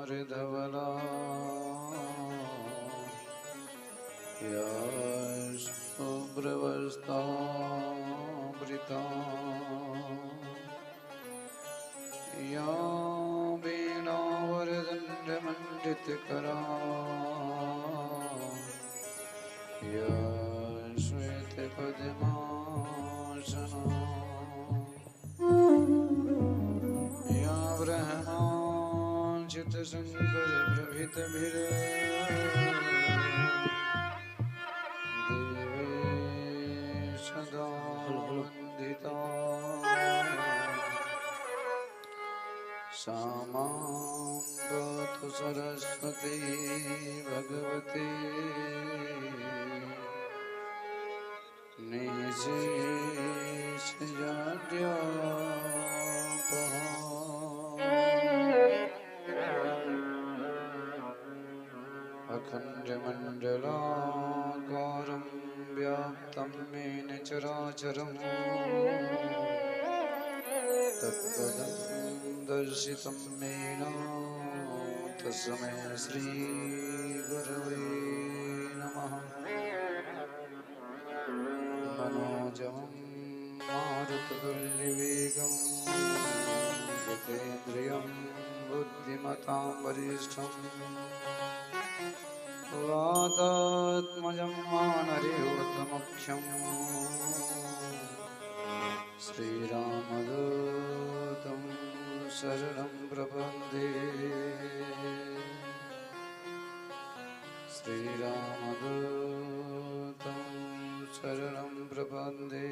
धवला या शुभ्रवस्त्रावृता या वीणावरदण्डमण्डितकरा या श्वेतपद्मासना या ब्रह्माच्युतशङ्करप्रभृतिभिर् सदा वन्दिता सा मां पातु सरस्वती भगवती निशेषजाड्यापहा अखण्डमण्डलाकारं व्याप्तं येन चराचरं तत्पदं दर्शितं येन तस्मै श्रीगुरवे नमः। मनोजवं मारुततुल्यवेगं जितेन्द्रियं बुद्धिमतां वरिष्ठं वातात्मजं वानरयूथमुख्यं श्रीरामदूतं शरणं प्रपद्ये श्रीरामदूतं शरणं प्रपद्ये।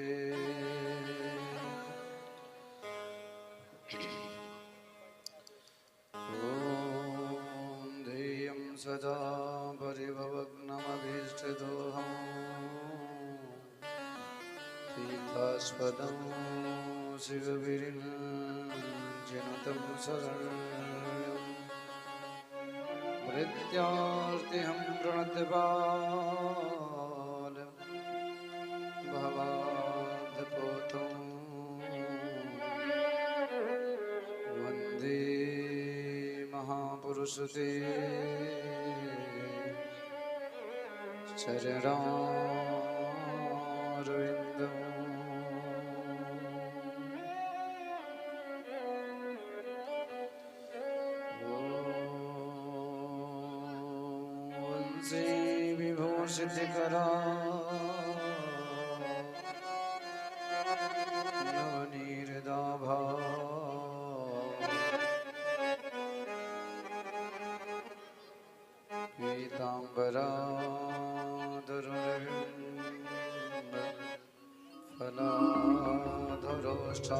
ॐ ध्येयं सदा परिभवग्नमभीष्टदोहं तीर्थास्पदं शिवविरिञ्चिनुतं शरण्यं मृत्यार्तिहं प्रणतपालं भवाद्भूतं वन्दे महापुरुषते चरणारविन्दम्। वंशी विभूषितकरा नवनीरदाभा पीताम्बरा फलाधरोष्ठा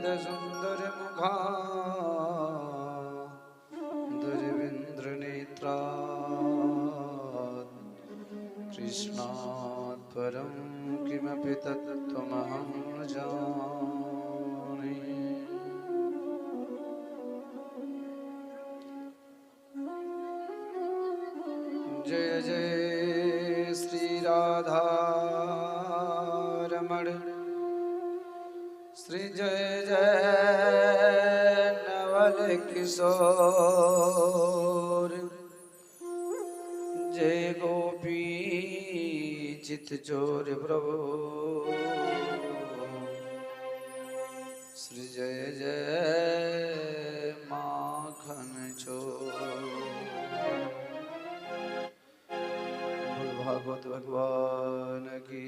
पूर्णेन्दुसुन्दरमुखा दुर्विन्द्रनेत्रा कृष्णात् परं किमपि तत्त्वमहं न जाने। जय जय श्री राधारमण श्री जय जय नवल किशोर जय गोपी चित चोर प्रभु श्री जय जय माखन चोर। भागवत भगवान की,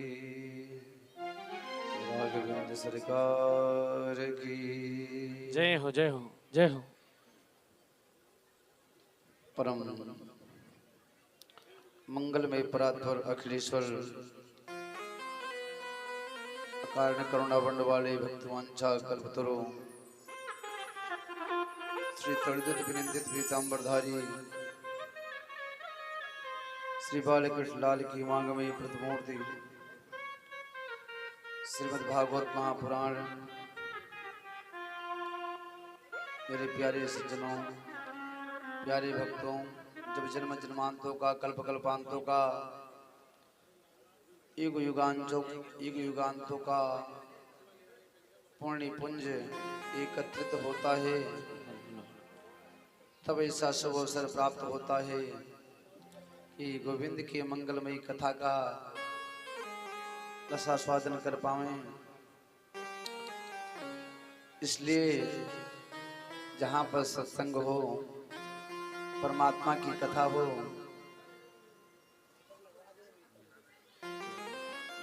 राघवेंद्र सरकार की जय हो जय हो जय हो। परम मंगलमय परात्पर अखिलेश्वर कारण करुणा बंड वाले भक्तवांछा कल्पतरो श्री तड़दुत विनिंदित पीतांबरधारी श्री बालकृष्ण लाल की मांग में प्रतिमूर्ति श्रीमद् भागवत महापुराण। मेरे प्यारे सज्जनों, प्यारे भक्तों, जब जन्म जन्मांतों का कल्प कल्पांतों का युग युगांतों का पुण्य पुंज एकत्रित होता है, तब ऐसा शुभ अवसर प्राप्त होता है कि गोविंद की मंगलमयी कथा का रसास्वादन कर पाएं। इसलिए जहाँ पर सत्संग हो, परमात्मा की कथा हो,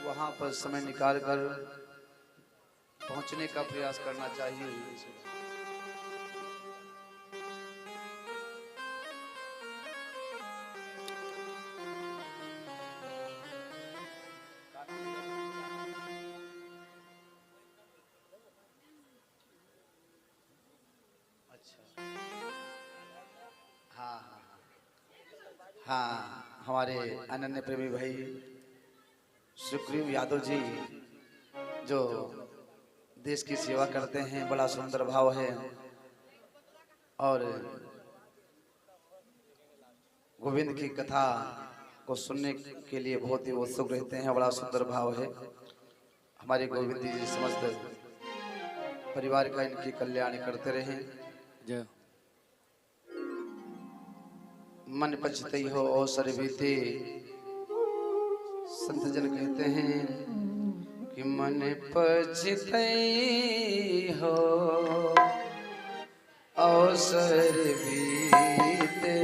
वहाँ पर समय निकाल कर पहुँचने का प्रयास करना चाहिए। हाँ, हमारे अनन्य प्रेमी भाई सुग्रीव यादव जी जो देश की सेवा करते हैं, बड़ा सुंदर भाव है और गोविंद की कथा को सुनने के लिए बहुत ही उत्सुक रहते हैं, बड़ा सुंदर भाव है। हमारे गोविंद जी समस्त परिवार का इनकी कल्याण करते रहें। जय मन पछतई हो अवसर बीते, संत जन कहते हैं कि मन पछतई हो अवसर बीते,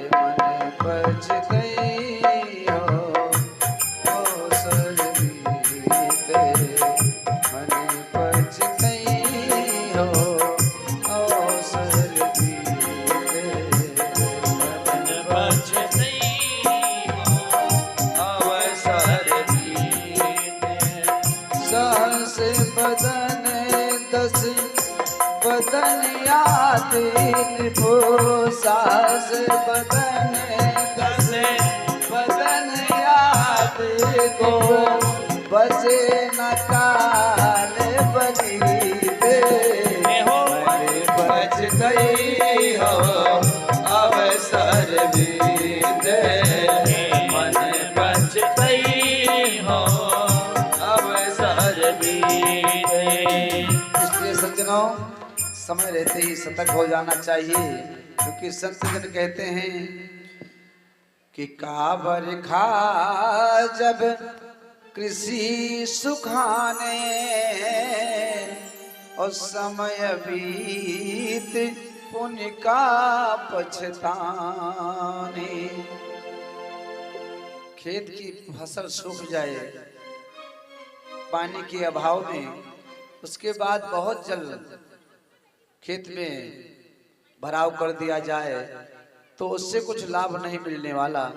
मन पछतई हो अवसर बीते, मन पछतई हो अवसर बीते, बदन दस बदन याद सास बदन दस बदन याद को बसे न काल बनीते, बच गई हो अवसर बीते, मन बच गई हो अवसर बीते। इसलिए सज्जनों, समय रहते ही सतर्क हो जाना चाहिए, क्योंकि संत जन कहते हैं कि काबर खा जब कृषि सुखाने और समय बीत पुण्य का पछताने। खेत की फसल सूख जाए पानी के अभाव में, उसके बाद बहुत जल खेत में भराव कर दिया जाए तो उससे कुछ लाभ नहीं मिलने वाला।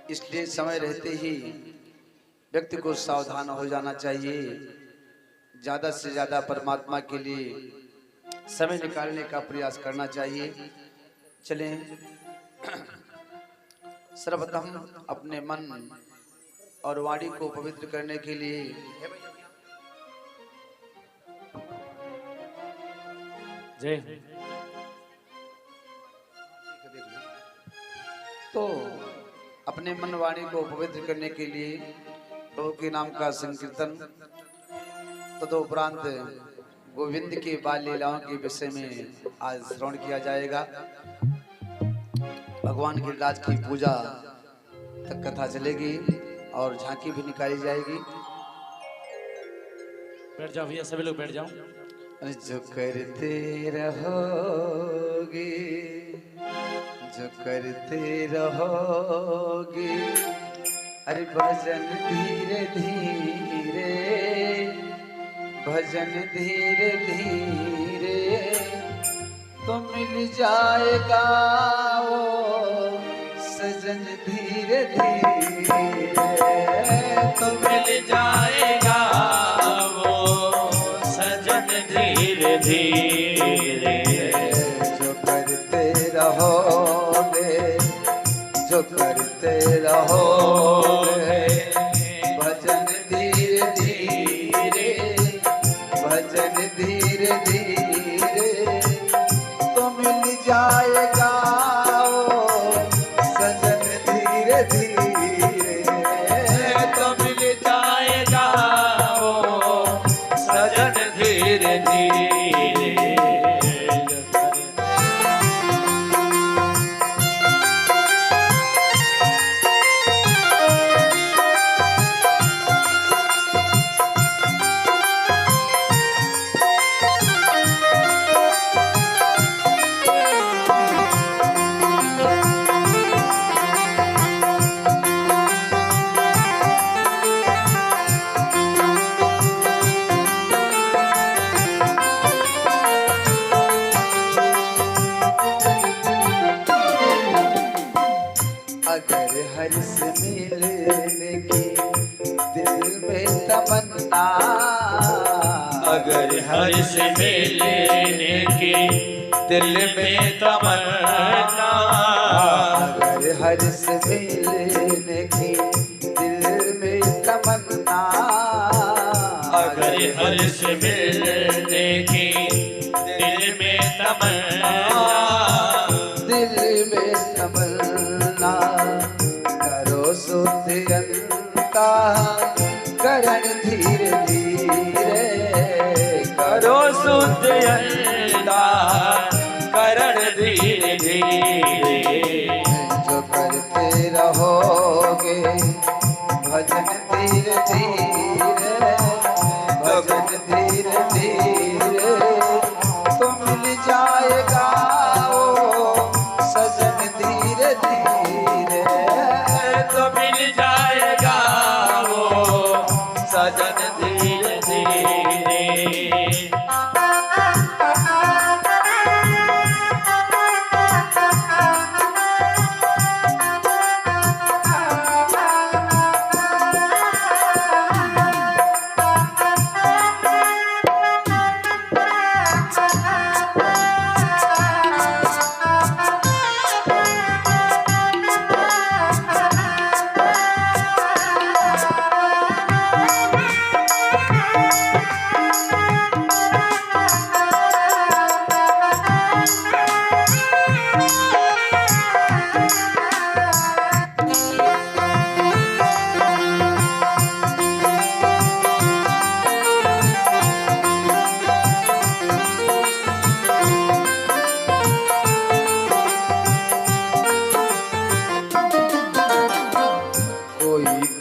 इसलिए समय रहते ही व्यक्ति को सावधान हो जाना चाहिए, ज्यादा से ज्यादा परमात्मा के लिए समय निकालने का प्रयास करना चाहिए। चलें, सर्वप्रथम अपने मन और वाणी को पवित्र करने के लिए जय तो अपने मन वाणी को पवित्र करने के लिए प्रभु के नाम का संकीर्तन, तदुपरांत गोविंद के बाल लीलाओं के विषय में आज श्रवण किया जाएगा। भगवान गिरिराज की पूजा तक कथा चलेगी और झांकी भी निकाली जाएगी। बैठ जाओ भैया, सभी लोग बैठ जाओ। जो करते रहोगे, जो करते रहोगे, अरे भजन धीरे धीरे, भजन धीरे धीरे तो मिल जाएगा वो सजन धीरे धीरे, तो मिल जाएगा वो सजन धीरे धीरे। जो करते रहोगे, जो करते रहोगे, भजन धीरे धीरे, भजन धीरे धीरे तो मिल जाएगा वो सजन धीरे धीरे। मिलने की दिल में तमन्ना, अगर हर से मिलने की दिल में तमन्ना, अगर हर से मिलने की दिल में तमन्ना, अगर हर से मिलने की दिल में तमन्ना, दिल में तमन्ना, करो शुद्ध अंतःकरण धीरे धीरे, करो शुद्ध अंतःकरण धीरे धीरे, जो करते रहोगे भजन धीरे धीरे, भजन धीरे धीरे, तो मिल जाएगा वो सजन धीरे धीरे, तो मिल जाएगा वो सजन धीरे धीरे।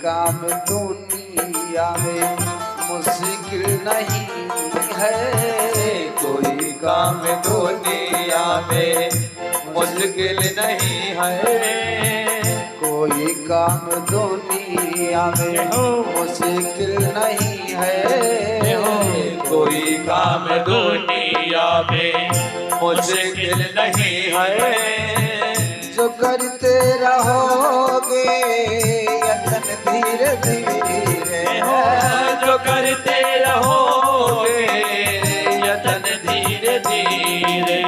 काम दुनिया में मुश्किल नहीं है, कोई काम दुनिया में मुश्किल नहीं है, कोई काम दुनिया में मुश्किल नहीं है, कोई काम दुनिया में मुश्किल नहीं है, जो करते रहोगे यतन धीरे धीरे, जो करते रहोगे यतन धीरे धीरे।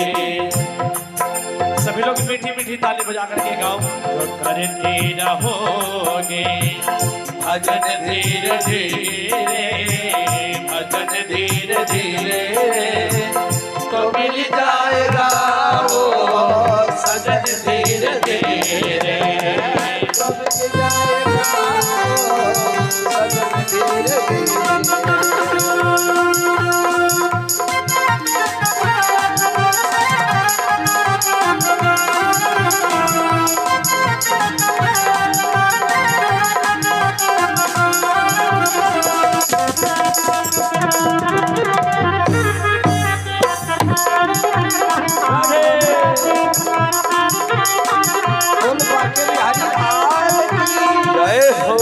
सभी लोग मीठी मीठी ताली बजा करके गाओ। जो करते रहोगे भजन धीरे धीरे, भजन धीरे धीरे, तो मिल जाएगा वो सजन धीरे धीरे, तो मिल जाएगा वो सजन धीरे धीरे। जय हो।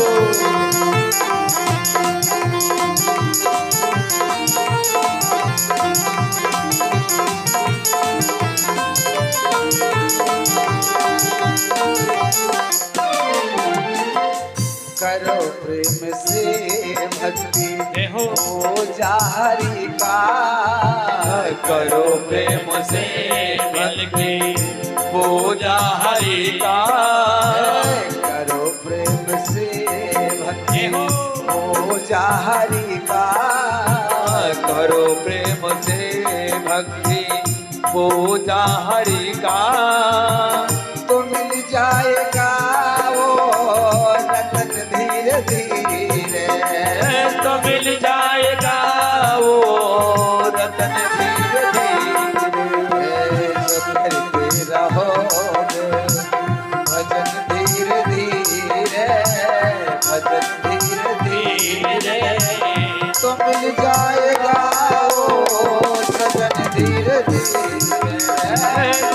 करो प्रेम से भक्ति हो जारी का, करो प्रेम से बल्कि पूजा हरि का, करो प्रेम से भक्ति पूजा हरि का, करो प्रेम से भक्ति पूजा हरि का, तो मिल जाएगा वो रतन धीरे धीरे, तो मिल जाएगा वो रतन धीरे धीरे, जो करते रहोगे भजन धीरे धीरे, भजन धीरे धीरे, तो मिल जाएगा वो सजन धीरे धीरे,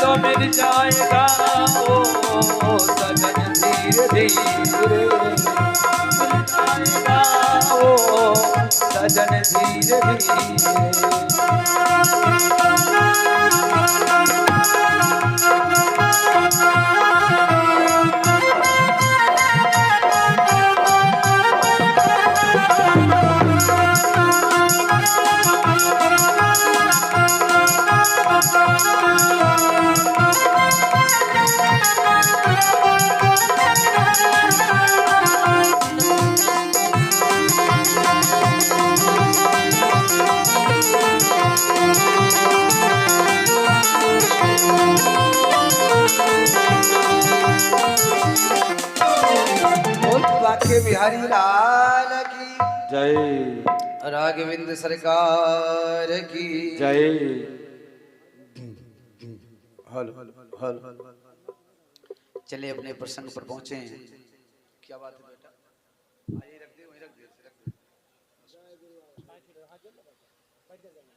तो मिल जाएगा वो सजन धीरे धीरे, मिल जाएगा वो सजन धीरे धीरे। आखे बिहारी लाल की जय राघवेंद्र सरकार की जय। हल हल चले अपने प्रसंग पर पहुंचे हैं। क्या बात है बेटा? आइए रख दे, वहीं रख दे।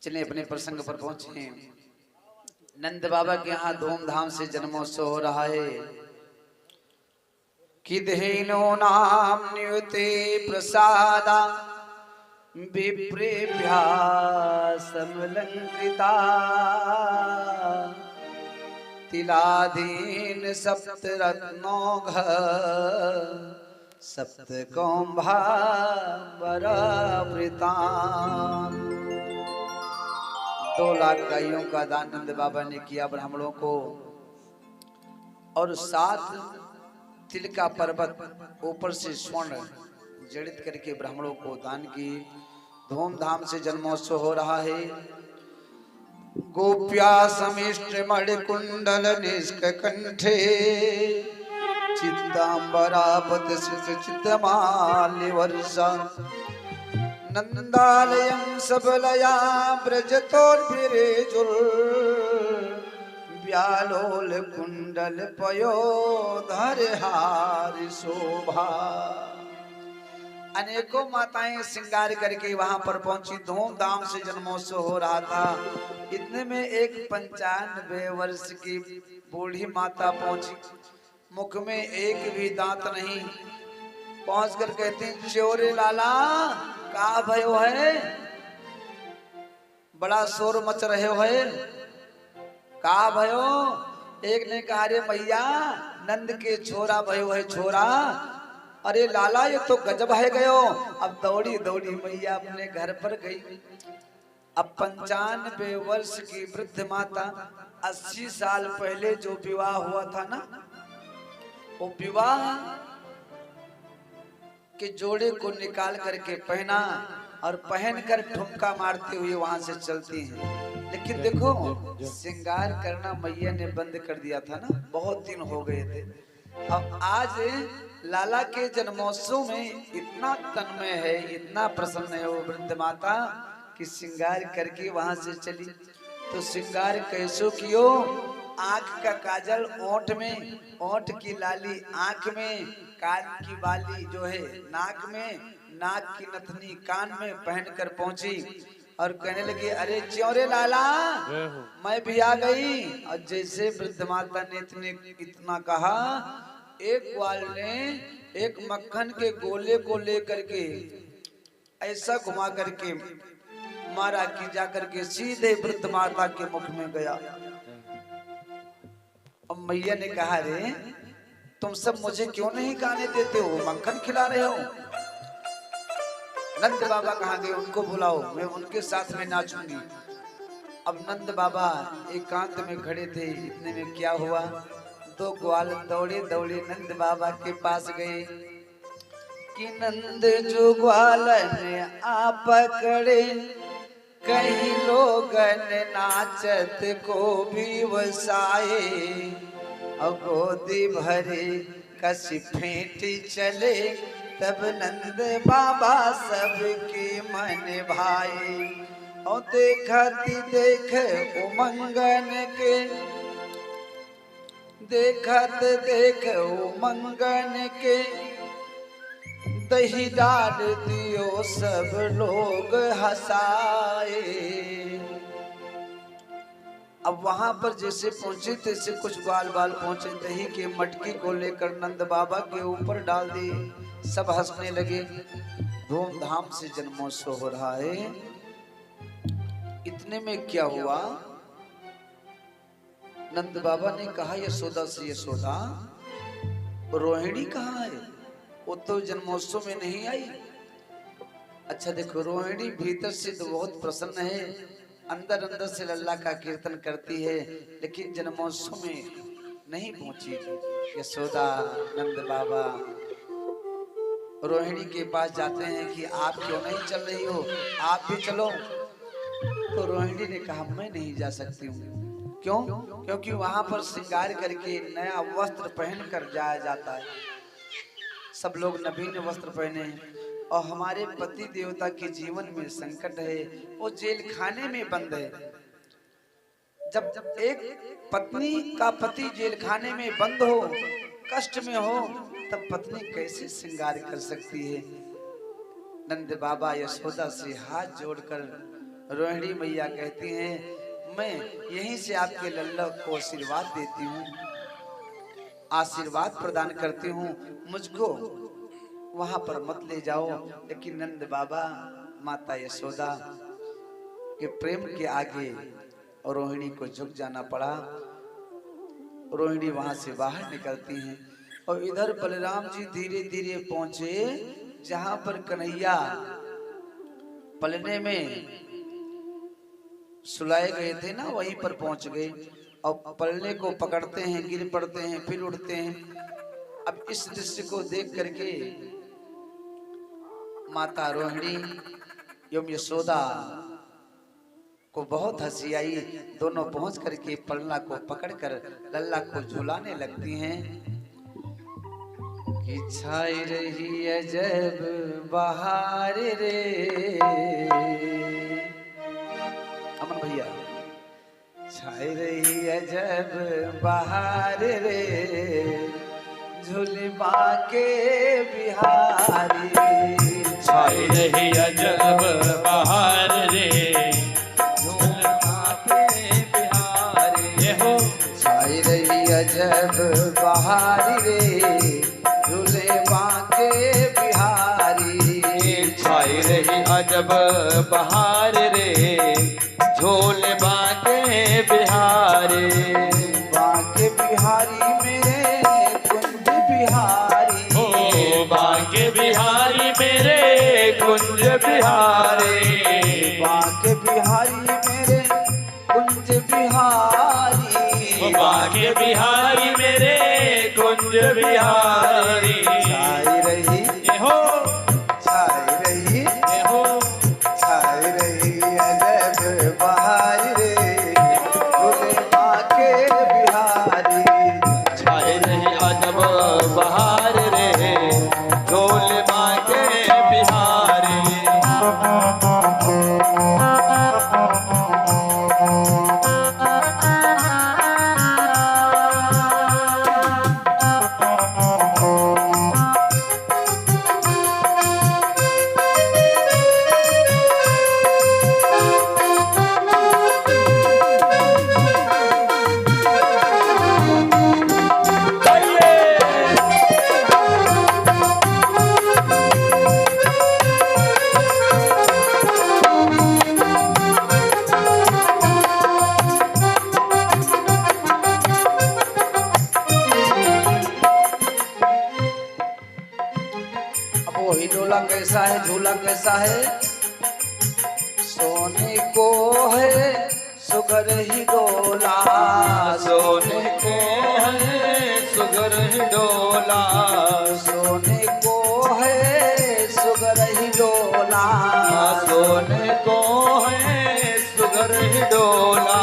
चले अपने प्रसंग पर पहुंचे हैं। नंद बाबा के यहाँ धूमधाम से जन्मोत्सव हो रहा है कि धेनो नाम नियुते प्रसादा विप्रेभ्या समलंकृता तिलाधीन सप्त रत्नौघ सप्त कौंभा वरावृता। 2 लाख गायों का दान नंद बाबा ने किया ब्राह्मणों को और 7 तिल का पर्वत ऊपर से स्वर्ण जड़ित करके ब्राह्मणों को दान की। धूमधाम से जन्मोत्सव हो रहा है। गोप्या समिष्ट मणिकुंडल निष्क कंठे चित्तांबरापत चित्तमाल्य वर्षा नंदालयं सबलया ब्रजतोर्भिरेजुल व्यालोल कुंडल पयोधर हार शोभा। अनेकों माताएं श्रृंगार करके वहां पर पहुंची। धूमधाम से जन्मोत्सव हो रहा था। इतने में एक 95 वर्ष की बूढ़ी माता पहुंची। मुख में एक भी दांत नहीं। पहुंच कर कहती हैं, चोरे लाला का भयो है? बड़ा शोर मच रहे हो है, का भयो? एक ने कहा, रे मैया नंद के छोरा भयो है छोरा। अरे लाला ये तो गजब है गयो। अब दौड़ी दौड़ी मैया अपने घर पर गई। अब 95 वर्ष की वृद्ध माता 80 साल पहले जो विवाह हुआ था ना, वो विवाह के जोड़े को निकाल करके पहना और पहनकर ठुमका मारते हुए वहां से चलती हैं। लेकिन देखो श्रृंगार करना मैया ने बंद कर दिया था ना, बहुत दिन हो गए थे। अब आज लाला के जन्मोत्सव में इतना तन्मय है, इतना प्रसन्न है वो वृद्ध माता कि श्रृंगार करके वहां से चली। तो श्रृंगार कैसो कियो? आंख का काजल ओंठ में, ओंठ की लाली आंख में, कान की बाली जो है नाक में, नाक की नथनी कान में पहनकर पहुंची और कहने लगी, अरे च्योरे लाला मैं भी आ गई। और जैसे वृद्ध माता ने इतना कहा, एक ग्वाल ने एक मक्खन के गोले को लेकर के ऐसा घुमा करके मारा कि जाकर के सीधे वृद्ध माता के मुख में गया। अब मैया ने कहा, रे तुम सब मुझे क्यों नहीं खाने देते हो? मक्खन खिला रहे हो। नंद बाबा कहाँ गए? उनको बुलाओ, मैं उनके साथ में नाचूंगी। अब नंद बाबा एकांत में खड़े थे। इतने में क्या हुआ, 2 ग्वाल दौड़े दौड़े नंद बाबा के पास गए कि नंद जो ग्वालन आ पकड़े, कहीं लोगन नाचत को भी वसाए, और गोदी भरे कस फेंटी चले, तब नंद बाबा सबके मन भाए। और देखती देख उमंगन के, देखत देख उमंगन के, दही डाल दियो सब लोग हंसाए। अब वहां पर जैसे पहुंचे तैसे कुछ बाल बाल पहुंचे, दही के मटकी को लेकर नंद बाबा के ऊपर डाल दिए। सब हंसने लगे। धूमधाम से जन्मोत्सव हो रहा है। इतने में क्या हुआ, नंद बाबा ने कहा, यशोदा से, यशोदा रोहिणी कहाँ है? वो तो जन्मोत्सव में नहीं आई। अच्छा देखो, रोहिणी भीतर से तो बहुत प्रसन्न है, अंदर अंदर से लल्ला का कीर्तन करती है, लेकिन जन्मोत्सव में नहीं पहुंची। यशोदा नंद बाबा रोहिणी के पास जाते हैं कि आप क्यों नहीं चल रही हो, आप भी चलो। तो रोहिणी ने कहा, मैं नहीं जा सकती हूँ। क्यों? क्योंकि वहां पर श्रृंगार करके नया वस्त्र पहनकर जाया जाता है। सब लोग नवीन वस्त्र पहने और हमारे पति देवता के जीवन में संकट है, वो जेल खाने में बंद है। जब एक पत्नी का पति जेल खाने में बंद हो, कष्ट में हो, तब पत्नी कैसे श्रृंगार कर सकती है। नंद बाबा यशोदा से हाथ जोड़कर रोहिणी मैया कहती हैं, मैं यहीं से आपके लल्ला को आशीर्वाद देती हूँ, आशीर्वाद प्रदान करती हूँ, मुझको वहां पर मत ले जाओ। लेकिन नंद बाबा माता यशोदा के प्रेम के आगे रोहिणी को झुक जाना पड़ा। रोहिणी वहां से बाहर निकलती हैं और इधर बलराम जी धीरे धीरे पहुंचे जहां पर कन्हैया पलने में सुलाए गए थे ना, वहीं पर पहुंच गए और पलने को पकड़ते हैं, गिर पड़ते हैं, फिर उठते हैं। अब इस दृश्य को देख करके माता रोहिणी एवं यशोदा को बहुत हंसी आई। दोनों पहुंच करके पलना को पकड़कर लल्ला को झुलाने लगती हैं कि छाई रही अजब बहार रे। अमन भैया, छाई रही अजब बहार रे, झुलवा के बिहारी। छाई रही अजब बहार रे, झुलवा के बिहारी। हो छाई रही अजब बहार रे, झुलवा के बिहारी। छाई रही अजब बहार रे, झोल बाके बिहारी। बाके बिहारी मेरे कुंज बिहारी। ओ बाके बिहारी मेरे कुंज बिहारी। बाके बिहारी मेरे कुंज बिहारी। बाके बिहारी मेरे कुंज बिहारी। छाई रही हो छाई रही हो छाई रही अजब बहार रे, झूले बाके बिहारी। छाई रही अजब बहार रे, झोल बाके बिहारी। झूला कैसा है, झूला कैसा है, सोने को है सुगर ही डोला। सोने को है सुगर ही डोला। सोने को है सुगर ही डोला। सोने को है सुगर ही डोला।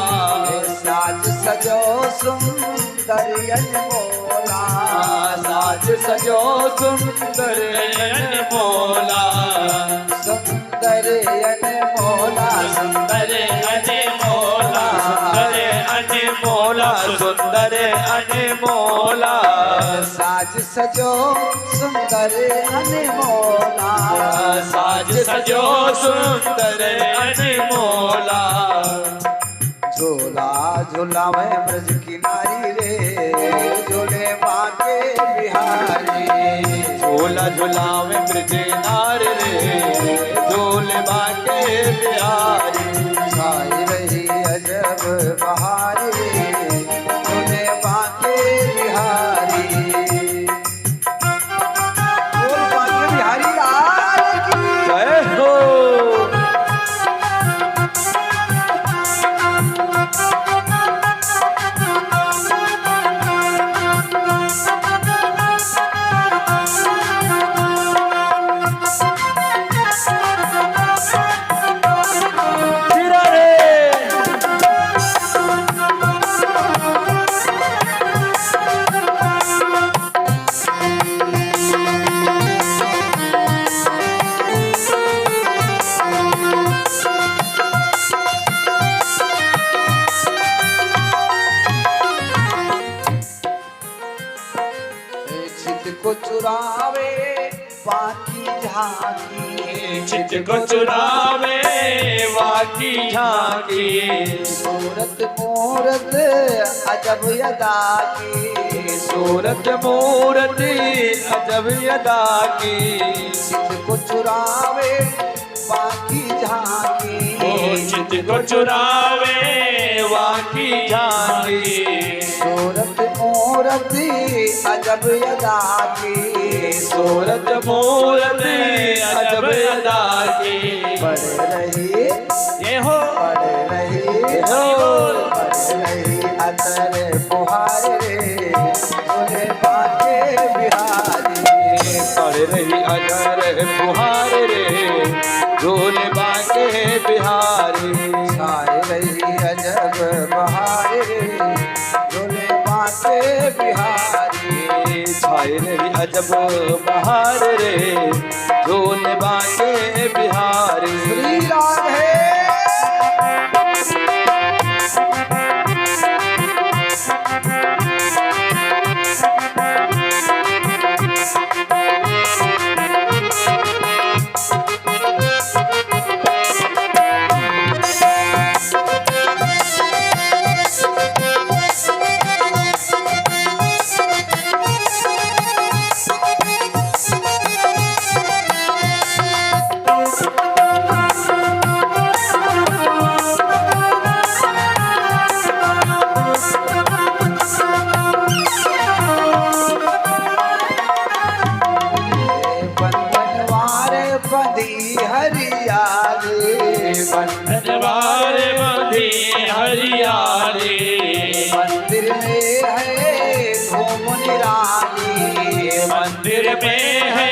साज सजो सुंदर अनमोला। साज सजो सुंदर अनमोला। सुंदर अनमोला। सुंदर अनमोला, सुंदर अनमोला, सुंदर अनमोला। साज सजो सुंदर अनमोला। साज सजो सुंदर अनमोला। झूला झूलावे ब्रज की नारी रे, झूले बाके बिहारी। झूला झूलावे ब्रज नार रे, झूल बाके बिहारी। छाई रही अजब बहारी रे, झूले बाके बिहारी। बोल बाके बिहारी लाल की। जय हो। बाकी झांकी चित को चुरावे वाकी झांकी सूरत मूरत अजब अदा की सूरत मूर्ति अजब अदा की चित को चुरावे बाकी झांकी चित को चुरावे वाकी झांकी सूरत मूरत अजब अदा की सूरत मूर्ति अजब अदा की पड़ रही ये हो पड़ रही पड़ रही अतर फुहार रे बोले बाके बिहारी पड़ रही अजर फुहार रे ढोल बाके बिहारी छाए रही अजब बहार रे बोले बाके बिहारी छाए रही अजब बहार रे ढोल बाके बिहारी श्री राम है बनवार बंधी हरियाली मंदिर में है धूम निराली मंदिर में है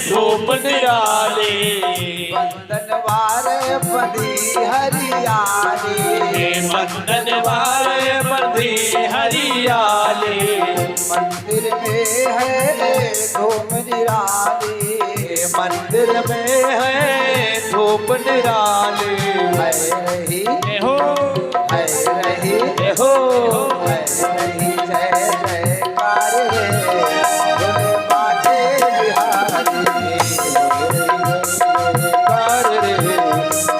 धूप निराली बंधनवार बंधी हरियाली बंधन वाले बंधी हरियाली मंदिर में है धूम निराली मंदिर में है धूप निराली है रही ये हो है रही ये हो है रही जय जयकार रे बोले बाटे बिहारी कार रे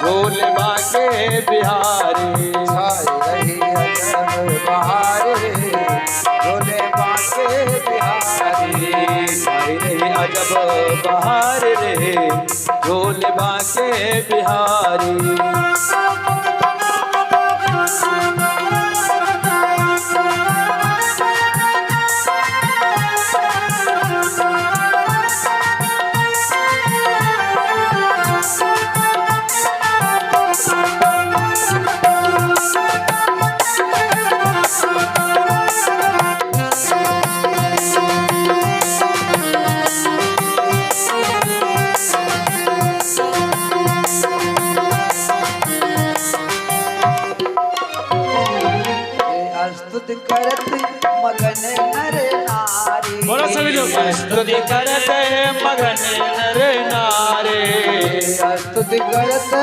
ढोल बाके बिहारी छाई रही अजब बहार रे बोले बाटे बिहारी छाई रही अजब बहार रे ढोल बाके बिहारी स्तुति करत मगन नर नारी बोलो सभी लोग स्तुति करते मगन नर नारे स्तुति करत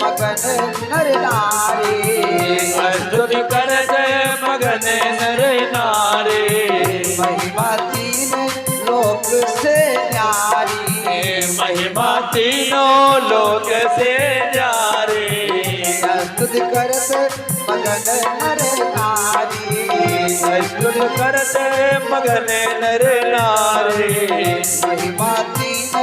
मगन नर नारी स्तुति करते मगन नर नारे महिमा तीन लोक से न्यारी महिमा तीनों लोक से न्यारे स्तुति करत मगन नर नारी स्तुति करते मगन नर नारे महिमा तीन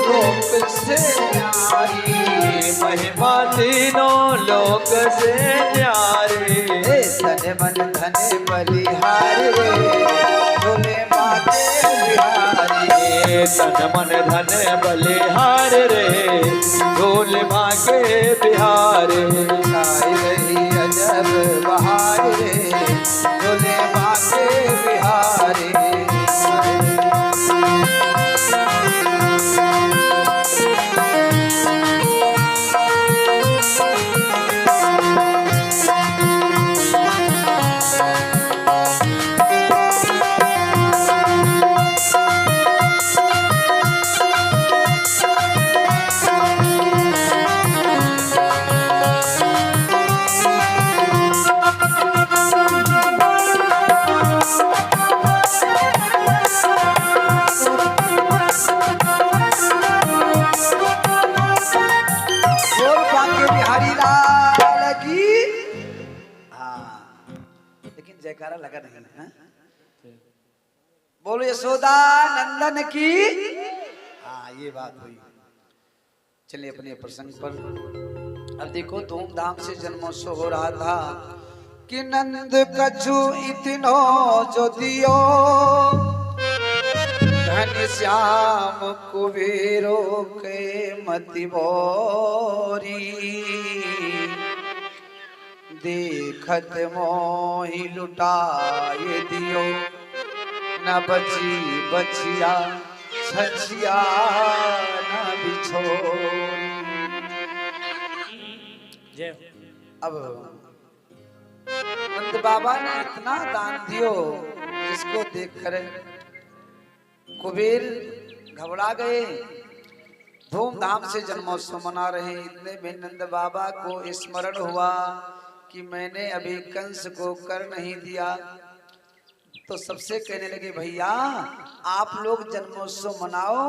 लोक से न्यारी महिमा तीनों लोक से न्यारे तन मन धन बलिहार रे बोले बाके बिहारी तन मन धन बलिहार रे ढोल बाके बिहारी छाई रही अजब बहार रे बोले बाके बिहारी जयकारा लगा नहीं है? बोलो यशोदा नंदन की। हाँ ये बात हुई। चलिए अपने प्रसंग पर। अब देखो धूमधाम से जन्मोत्सव हो रहा था कि नंद कछु इतनो जो दियो धन श्याम कुबेरो के मति भोरी देखत मोहि लुटाए दियो न बची बचिया छछिया न बिछोरी। अब नंद बाबा ने इतना दान दियो जिसको देखकर कुबेर घबरा गए। धूमधाम से जन्मोत्सव मना रहे। इतने में नंद बाबा को स्मरण हुआ कि मैंने अभी कंस को कर नहीं दिया। तो सबसे कहने लगे भैया आप लोग जन्मोत्सव मनाओ,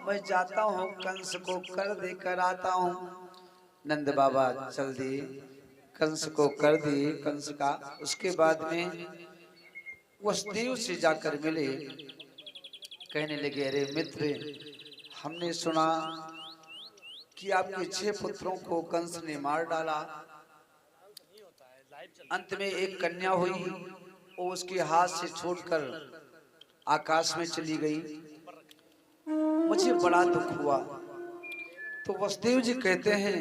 मैं जाता हूँ कंस को कर देकर आता हूँ। नंद बाबा चल दिए, कंस को कर दिए कंस का। उसके बाद में वसुदेव से जाकर मिले। कहने लगे अरे मित्र, हमने सुना कि आपके 6 पुत्रों को कंस ने मार डाला। अंत में एक कन्या हुई, वो उसके हाथ से छूटकर आकाश में चली गई। मुझे बड़ा दुख हुआ। तो वसुदेव जी कहते हैं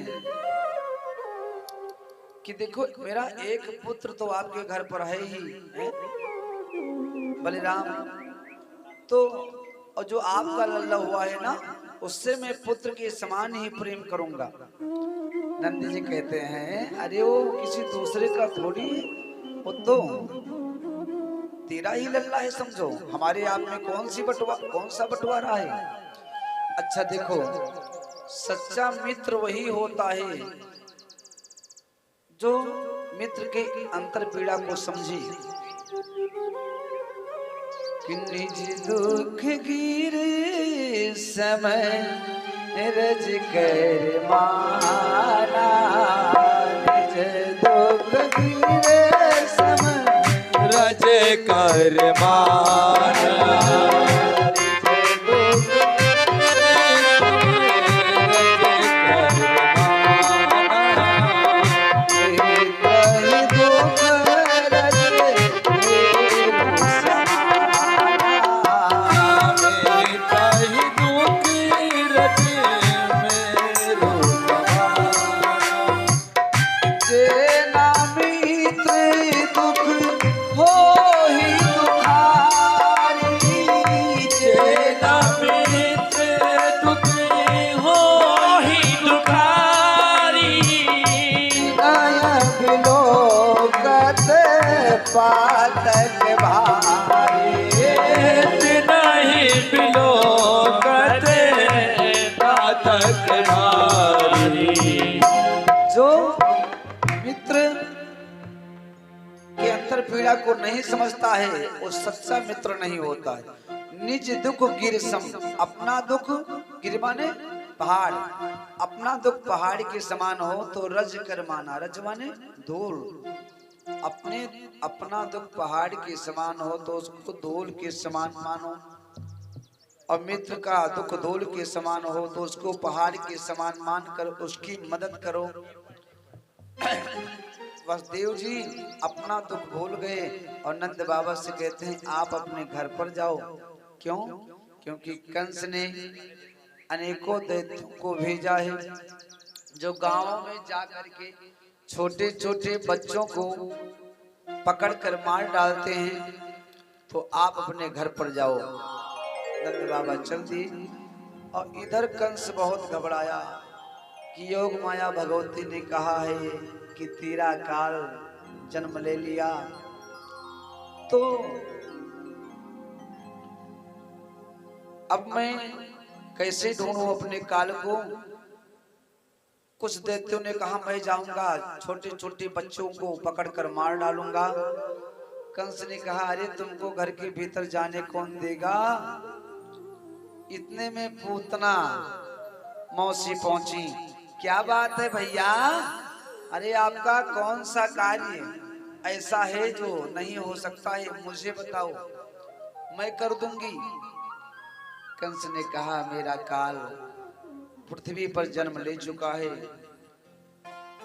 कि देखो मेरा एक पुत्र तो आपके घर पर है ही है? बलिराम। तो और जो आपका लल्ला हुआ है ना, उससे मैं पुत्र के समान ही प्रेम करूंगा। नंदी जी कहते हैं अरे वो किसी दूसरे का थोड़ी, वो तो तेरा ही लल्ला है समझो। हमारे आप में कौन सा बंटवारा है? अच्छा देखो, सच्चा मित्र वही होता है जो मित्र के अंतर पीड़ा को समझे। कि निज दुख गिरे समय रज कर माना, निज दुख गिरे समय रज कर माना, पातक भारी नहीं बिलो कते पातक भारी। जो मित्र के अंतर पीड़ा को नहीं समझता है वो सच्चा मित्र नहीं होता है। निज दुख गिर सम, अपना दुख गिर माने पहाड़, अपना दुख पहाड़ के समान हो तो रज कर माना, रज माने धूल। अपना दुख पहाड़ के समान हो तो उसको धूल के समान मानो, और मित्र का दुख धूल के समान हो तो उसको पहाड़ के समान मानकर उसकी मदद करो। वसुदेव जी अपना दुख भूल गए और नंद बाबा से कहते हैं आप अपने घर पर जाओ। क्यों? क्योंकि कंस ने अनेकों दैत्यों को भेजा है जो गांवों में जाकर के छोटे छोटे बच्चों को पकड़कर मार डालते हैं। तो आप अपने घर पर जाओ। नंद बाबा चल दिए और इधर कंस बहुत घबराया कि योग माया भगवती ने कहा है कि तेरा काल जन्म ले लिया। तो अब मैं कैसे ढूंढूं अपने काल को? कुछ दैत्यों ने कहा मैं जाऊंगा, छोटे छोटे बच्चों को पकड़कर मार डालूंगा। कंस ने कहा अरे तुमको घर के भीतर जाने कौन देगा? इतने में पूतना मौसी पहुंची। क्या बात है भैया, अरे आपका कौन सा कार्य? ऐसा है जो नहीं हो सकता है, मुझे बताओ, मैं कर दूंगी। कंस ने कहा मेरा काल पृथ्वी पर जन्म ले चुका है,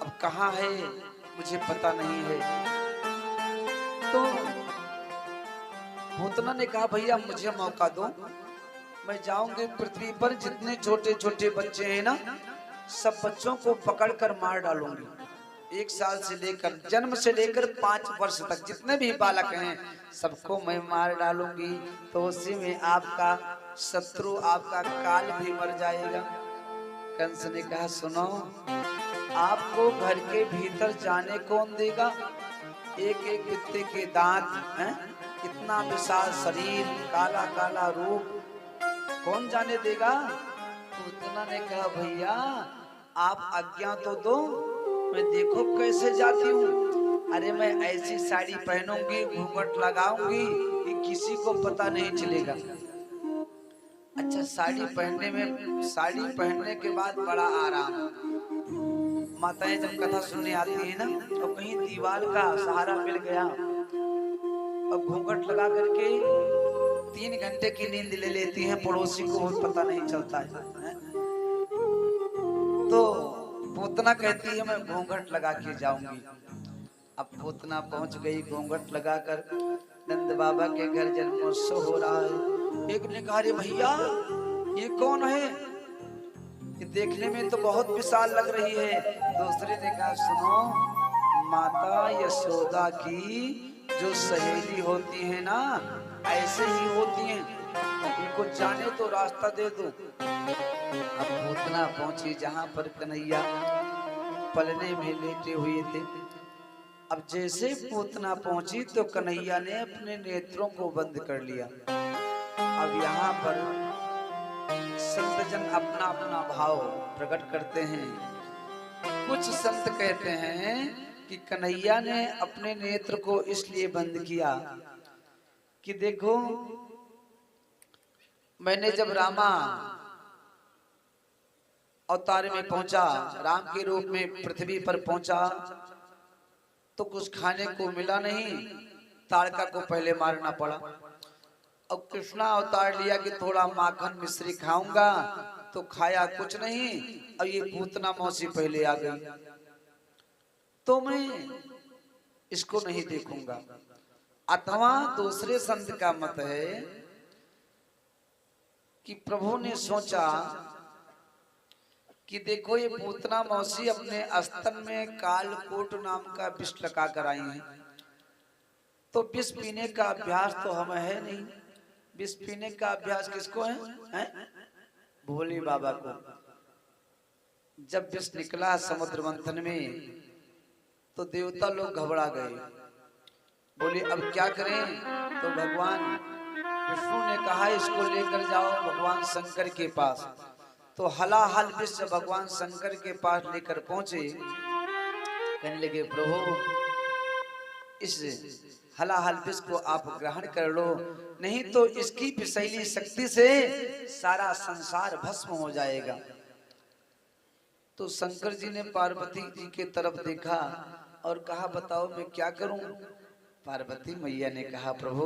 अब कहाँ है मुझे पता नहीं है। तो पूतना ने कहा भैया मुझे मौका दो, मैं जाऊंगी पृथ्वी पर, जितने छोटे छोटे बच्चे हैं ना सब बच्चों को पकड़कर मार डालूंगी। 1 साल से लेकर जन्म से लेकर 5 वर्ष तक जितने भी बालक हैं सबको मैं मार डालूंगी। तो उसी में आपका शत्रु आपका काल भी मर जाएगा। कंस ने कहा सुनो, आपको घर के भीतर जाने कौन देगा? एक एक बित्ते के दांत हैं, इतना विशाल शरीर, काला काला रूप, कौन जाने देगा? पूतना ने कहा भैया आप आज्ञा तो दो, मैं देखो कैसे जाती हूँ। अरे मैं ऐसी साड़ी पहनूंगी, घूंघट लगाऊंगी कि किसी को पता नहीं चलेगा। अच्छा साड़ी पहनने के बाद बड़ा आराम। माताएं जब कथा सुनने आती है ना तो कहीं दीवार का सहारा मिल गया और घूंघट लगा करके 3 घंटे की नींद ले लेती हैं, पड़ोसी को पता नहीं चलता है। तो पूतना कहती है मैं घूंघट लगा के जाऊंगी। अब पूतना पहुंच गई घूंघट लगाकर। नंद बाबा के घर जन्मोत्सव हो रहा है। एक ने कहा अरे भैया ये कौन है, ये देखने में तो बहुत विशाल लग रही है। दूसरे ने कहा सुनो, माता यशोदा की जो सहेली होती है ना ऐसे ही होती हैं, इनको जाने तो रास्ता दे दो। अब पूतना पहुंची जहां पर कन्हैया पलने में लेटे हुए थे। अब जैसे पूतना पहुंची तो कन्हैया ने अपने नेत्रों को बंद कर लिया। अब यहाँ पर संत जन अपना अपना भाव प्रकट करते हैं। कुछ संत कहते हैं कि कन्हैया ने अपने नेत्र को इसलिए बंद किया कि देखो मैंने जब रामा अवतार में पहुंचा, राम के रूप में पृथ्वी पर पहुंचा तो कुछ खाने को मिला नहीं, ताड़का को पहले मारना पड़ा। अब कृष्णा अवतार लिया कि थोड़ा माखन मिश्री खाऊंगा, तो खाया कुछ नहीं। अब ये पूतना मौसी पहले आ गई तो मैं इसको नहीं देखूंगा। अथवा दूसरे संत का मत है कि प्रभु ने सोचा कि देखो ये पूतना मौसी अपने स्तन में कालकूट नाम का विष लगा कर आई है, तो विष पीने का अभ्यास तो हमें है नहीं। विष पीने का अभ्यास किसको है? भोले बाबा को। जब विष निकला समुद्र मंथन में तो देवता लोग घबरा गए, बोले अब क्या करें? तो भगवान विष्णु ने कहा इसको लेकर जाओ भगवान शंकर के पास। तो हलाहल विष भगवान शंकर के पास लेकर पहुंचे। कहने लगे प्रभु इस हलाहल विष को आप ग्रहण कर लो, नहीं तो इसकी विषैली शक्ति से सारा संसार भस्म हो जाएगा। तो शंकर जी ने पार्वती जी के तरफ देखा और कहा बताओ मैं क्या करूं? पार्वती मैया ने कहा प्रभु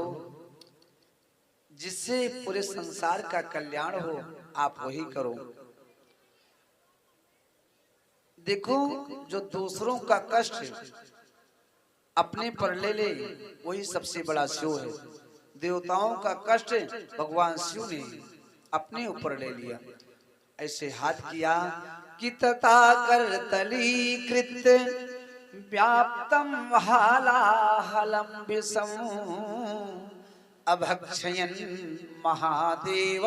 जिससे पूरे संसार का कल्याण हो आप वही करो। देखो जो दूसरों का कष्ट अपने पर ले ले वही सबसे बड़ा शिव है। देवताओं का कष्ट भगवान शिव ने अपने ऊपर ले लिया। ऐसे हाथ किया कि तथा कर तलीकृत व्याप्तम हालाहलम विषम अभक्षयन् महादेव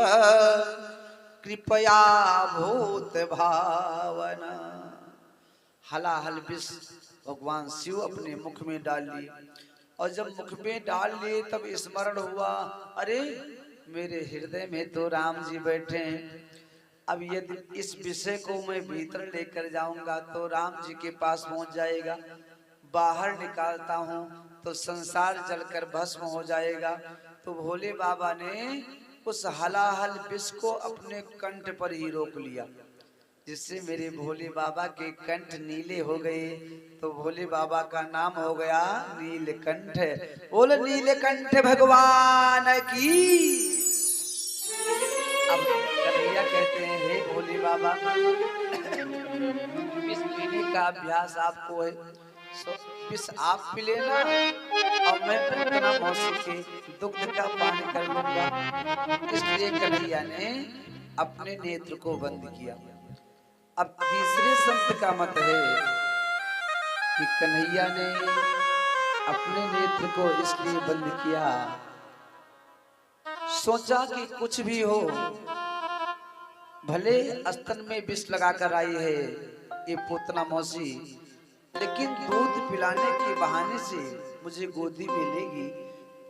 कृपया भूत भावना। हलाहल विष भगवान शिव अपने मुख में डाल लिए और जब मुख में डाल लिए तब स्मरण हुआ अरे मेरे हृदय में तो राम जी बैठे हैं। अब यदि इस विषय को मैं भीतर लेकर जाऊंगा तो राम जी के पास पहुंच जाएगा, बाहर निकालता हूं तो संसार जलकर भस्म हो जाएगा। तो भोले बाबा ने उस हलाहल विष को अपने कंठ पर ही रोक लिया। जिससे मेरे भोले बाबा के कंठ नीले हो गए, तो भोले बाबा का नाम हो गया नीलकंठ। बोल नीलकंठ भगवान की। अब कन्हैया कहते हैं, हे भोले बाबा, विष पीने का अभ्यास आपको है, विष आप पी लेना और मैं पूतना मौसी के दुग्ध का पान कर लूंगा। इसलिए कन्हैया ने अपने नेत्र को बंद किया। अब तीसरे संत का मत है कि कन्हैया ने अपने नेत्र को इसलिए बंद किया, सोचा कि कुछ भी हो, भले स्तन में विष लगाकर आई है ये पूतना मौसी, लेकिन दूध पिलाने के बहाने से मुझे गोदी में लेगी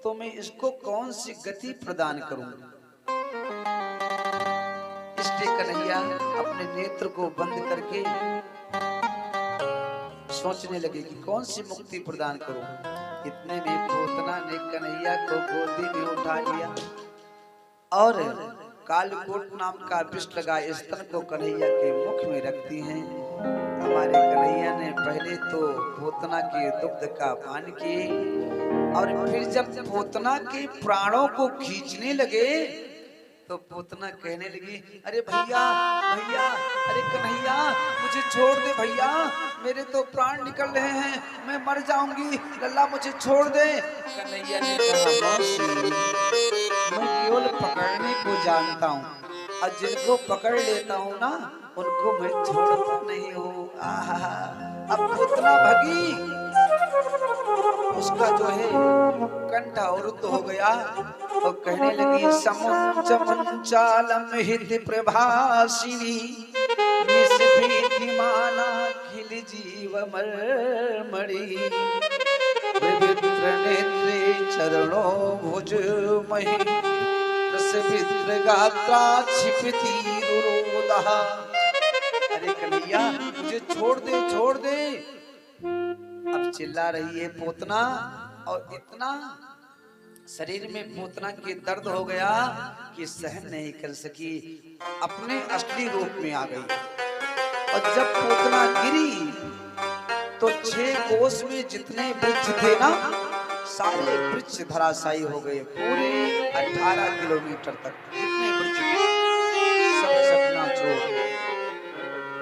तो मैं इसको कौन सी गति प्रदान करूं। इसलिए कन्हैया अपने नेत्र को बंद करके सोचने लगे कि कौन सी मुक्ति प्रदान करूं। इतने में पूतना ने कन्हैया को गोदी में उठा लिया और कालकोट नाम का विष लगा स्तन को कन्हैया के मुख में रखती हैं। हमारे कन्हैया ने पहले तो पूतना के दुग्ध का पान किए और फिर जब पूतना के प्राणों को खींचने लगे तो पूतना कहने लगी, अरे भैया भैया, अरे कन्हैया मुझे छोड़ दे भैया, मेरे तो प्राण निकल रहे हैं, मैं मर जाऊंगी, लल्ला मुझे छोड़ दे। कन्हैया ने कहा, मैं केवल पकड़ने को जानता हूँ और जिनको पकड़ लेता हूँ ना उनको मैं छोड़ता नहीं हूँ। अब पूतना भगी, उसका जो है कंठ अवरुद्ध हो गया और कहने लगी, समुच मंचालम हित प्रभासिनी निस्फीतिमाना खिल जीव मर्मणि विवित्र नेत्रे चरणों भुज महि प्रसवित्र गात्रा क्षिपति रुरोदः। अरे कन्हैया मुझे छोड़ दे, छोड़ दे। अब चिल्ला रही है पूतना और इतना शरीर में पूतना के दर्द हो गया कि सहन नहीं कर सकी, अपने असली रूप में आ गई। और जब पूतना गिरी तो 6 कोस में जितने वृक्ष थे ना सारे वृक्ष धराशायी हो गए। पूरे 18 किलोमीटर तक जितने वृक्ष सब चकनाचूर।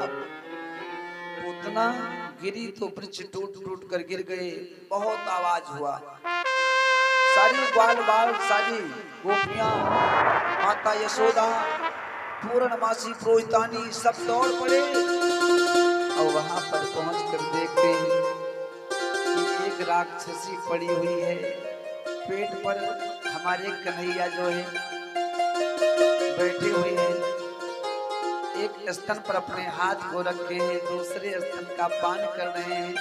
अब पूतना गिरी तो वृक्ष टूट टूट कर गिर गए, बहुत आवाज हुआ। सारी ग्वाल बाल, सारी गोपियां, माता यशोदा, पूर्णमासी पुरोहितानी सब दौड़ पड़े और वहां पर पहुंचकर देखते हैं कि एक राक्षसी पड़ी हुई है पेट पर। हमारे कन्हैया जो है बैठे हुए हैं, एक स्तन पर अपने हाथ को रखे हैं, दूसरे स्तन का पान कर रहे हैं।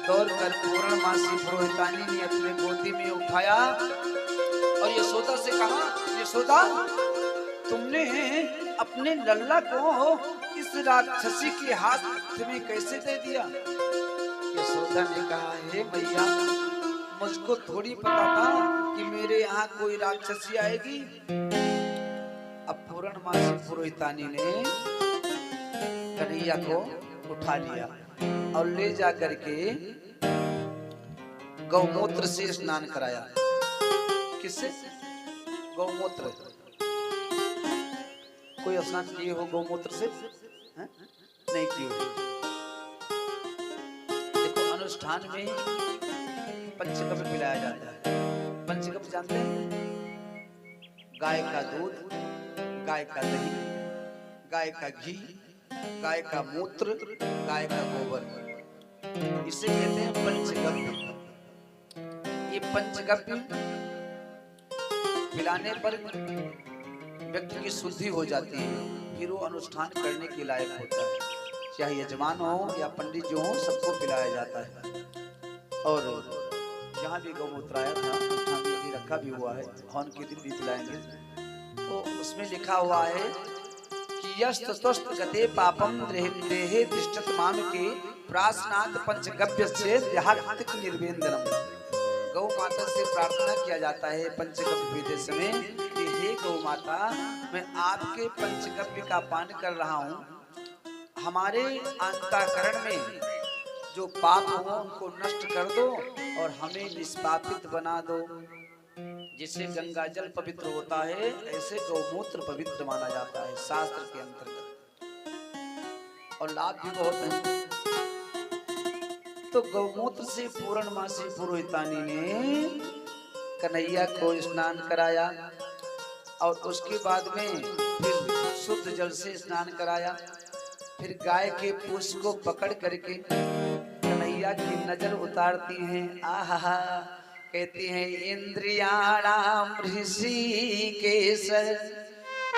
दौड़कर पूर्णमासी पुरोहितानी ने अपने गोदी में उठाया और यशोदा से कहा, यशोदा तुमने अपने लल्ला को इस राक्षसी के हाथ में कैसे दे दिया। यशोदा ने कहा, हे भैया मुझको थोड़ी पता था कि मेरे यहाँ कोई राक्षसी आएगी। अब पूर्णमासी पुरोहितानी ने कन्हैया को उठा लिया और ले जा करके गौमूत्र से स्नान कराया। किससे? गौमूत्र। कोई स्नान किए हो गौमूत्र से? है? नहीं किए हो। देखो अनुष्ठान में पंचगव्य पिलाया जाता है। पंचगव्य जानते हैं? गाय का दूध, गाय का दही, गाय का घी, गाय का मूत्र, गाय का गोबर, इसे कहते हैं पंचगव्य। ये पंचगव्य पिलाने पर व्यक्ति की शुद्धि हो जाती है, फिर वो अनुष्ठान करने के लायक होता है। चाहे यजमान हो या पंडित जो हो, सबको पिलाया जाता है। और जहाँ भी गौमूत्र आया था वहाँ भी रखा भी हुआ है, हवन के दिन भी पिलाएंगे। तो उसमें लिखा हुआ है कि यस्त स्वस्थ गते पापम देहे तिष्ठत मान के प्रासनाद पंचगव्य से देहात्मिक निर्वेंद्रम। गौ माता से प्रार्थना किया जाता है पंचगव्य पीते समय कि हे गौ माता, मैं आपके पंचगव्य का पान कर रहा हूँ हमारे अंतःकरण में जो पाप हो उनको नष्ट कर दो और हमें निष्पापित बना दो। जिससे गंगा जल पवित्र होता है, ऐसे गौमूत्र पवित्र माना जाता है शास्त्र के अंतर्गत, और लाभ भी बहुत है। तो गौमूत्र से पूर्णमासी पुरोहितानी ने कन्हैया को स्नान कराया और उसके बाद में फिर शुद्ध जल से स्नान कराया। फिर गाय के पूंछ को पकड़ करके कन्हैया की नजर उतारती हैं। आहा, कहती हैं इंद्रियाणाम ऋषिकेश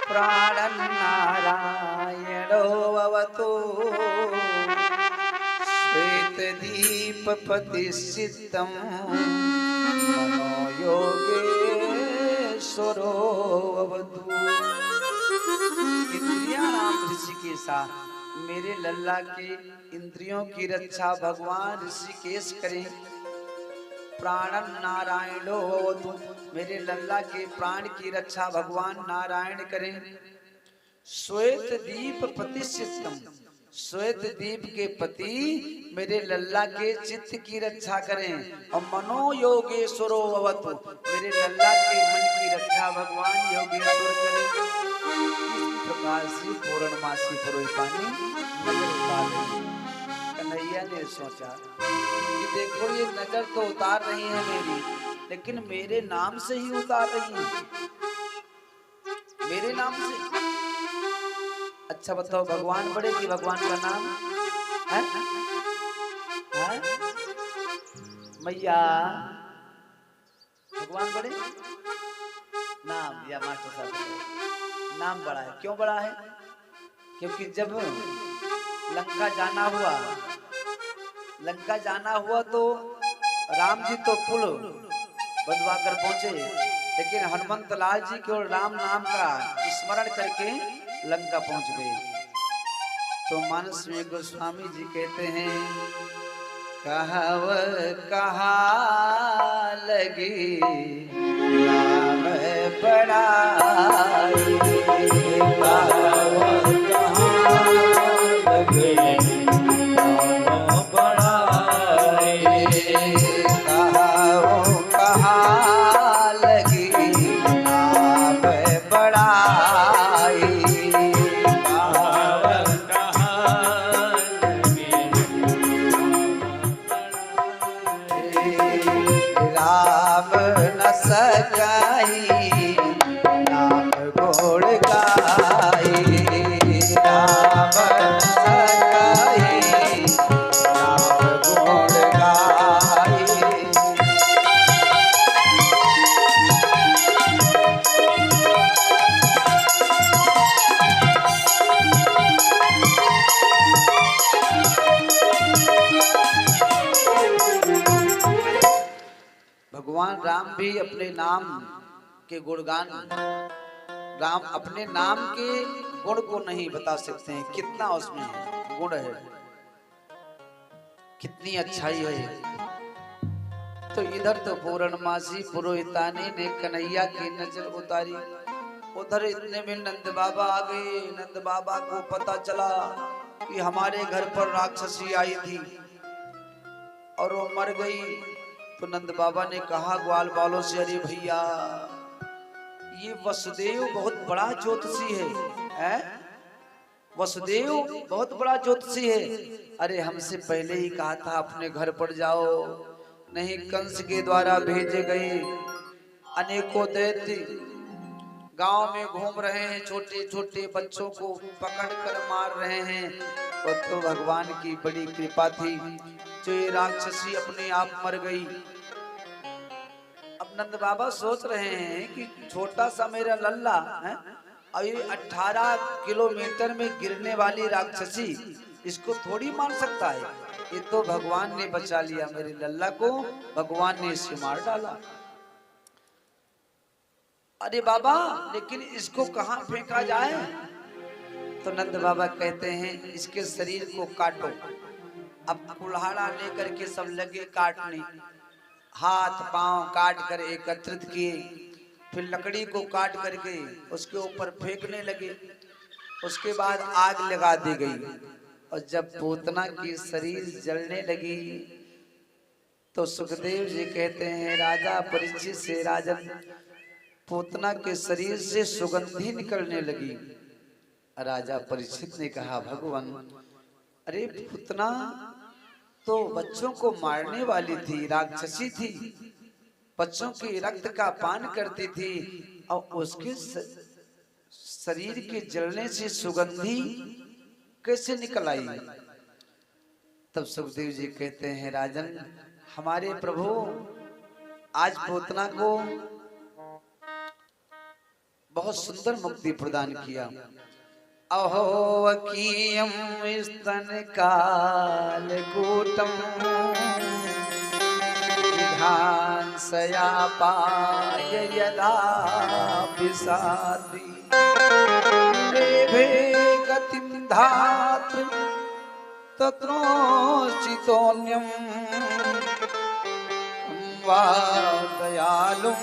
प्राणन नारायणो अवतो श्वेत दीप प्रतिष्ठितम मनोयोगेश्वरो अवतु। इंद्रियाणाम ऋषिकेशा, मेरे लल्ला के इंद्रियों की रक्षा भगवान ऋषिकेश करें। प्राणन नारायणो होतु, मेरे लल्ला के प्राण की रक्षा भगवान नारायण करें। श्वेत दीप प्रतिष्ठितम, श्वेत दीप के पति मेरे लल्ला के चित्त की रक्षा करें। और मनोयोगेश्वरो अवतु, मेरे लल्ला के मन की रक्षा भगवान योगेश्वर करें। इस प्रकार से पूर्णमासी पुरोहितानी नजर उतार रही। कन्हैया ने सोचा कि देखो ये नजर तो उतार रही है मेरी, लेकिन मेरे नाम से ही उतार रही है, मेरे नाम से। अच्छा बताओ, भगवान बड़े कि भगवान का नाम है? मैया, भगवान बड़े नाम या मास्टर साहब नाम बड़ा है। क्यों बड़ा है? क्योंकि जब लंका जाना हुआ तो राम जी तो पुल बंधवा कर पहुंचे, लेकिन हनुमंत लाल जी केवल राम नाम का स्मरण करके लंका पहुंच गए। तो मानस में गोस्वामी जी कहते हैं, कहव कहा लगी नाम बड़ाई, कहव कहा लगी नाम बड़ाई, कहव कहा लगी नाम बड़ाई, राम न सकाई नाम गोड़ गाई, राम न सकाई नाम गोड़ गाई। भगवान राम भी अपने नाम के गुणगान, राम अपने नाम के गुण को नहीं बता सकते हैं, कितना उसमें गुण है, कितनी अच्छाई है। तो इधर तो पूर्णमासी पुरोहितानी ने कन्हैया की नजर उतारी, उधर इतने में नंद बाबा आ गए। नंद बाबा को पता चला कि हमारे घर पर राक्षसी आई थी और वो मर गई। तो नंद बाबा ने कहा ग्वाल बालों से, अरे भैया ये वसुदेव बहुत बड़ा ज्योतिषी है? वसुदेव बहुत बड़ा ज्योतिषी है। अरे हमसे पहले ही कहा था अपने घर पर जाओ, नहीं कंस के द्वारा भेजे गए अनेकों दैत्य गांव में घूम रहे हैं, छोटे छोटे बच्चों को पकड़ कर मार रहे हैं। और तो भगवान की बड़ी कृपा थी जो ये राक्षसी अपने आप मर गई। अब नंद बाबा सोच रहे हैं कि छोटा सा मेरा लल्ला है, और ये 18 किलोमीटर में गिरने वाली राक्षसी, इसको थोड़ी मार सकता है। ये तो भगवान ने बचा लिया मेरे लल्ला को, भगवान ने इसे मार डाला। अरे बाबा, लेकिन इसको कहाँ फेंका जाए? तो नंद बाबा कहते हैं इसके शरीर को काटो। अब कुल्हाड़ा लेकर के सब लगे काटने, हाथ पांव काट कर एकत्रित किए, फिर लकड़ी को काट करके उसके ऊपर फेंकने लगे। उसके बाद आग लगा दी गई। और जब पूतना की शरीर जलने लगी तो सुखदेव जी कहते हैं राजा परीक्षित से, राजन पूतना के शरीर से सुगंधी निकलने लगी। राजा परीक्षित ने कहा भगवान, अरे पूतना तो बच्चों को मारने वाली थी, राक्षसी थी, बच्चों के रक्त का पान करती थी और उसके शरीर के जलने से सुगंधी कैसे निकल आई? तब सुखदेव जी कहते हैं राजन, हमारे प्रभु आज पूतना को बहुत सुंदर मुक्ति प्रदान किया। अहो कीयम स्तन काल कूटम विधांसया पाय यदा विषादी रेभे गतिम धात्र तत्रोचितोन्यम वा दयालुम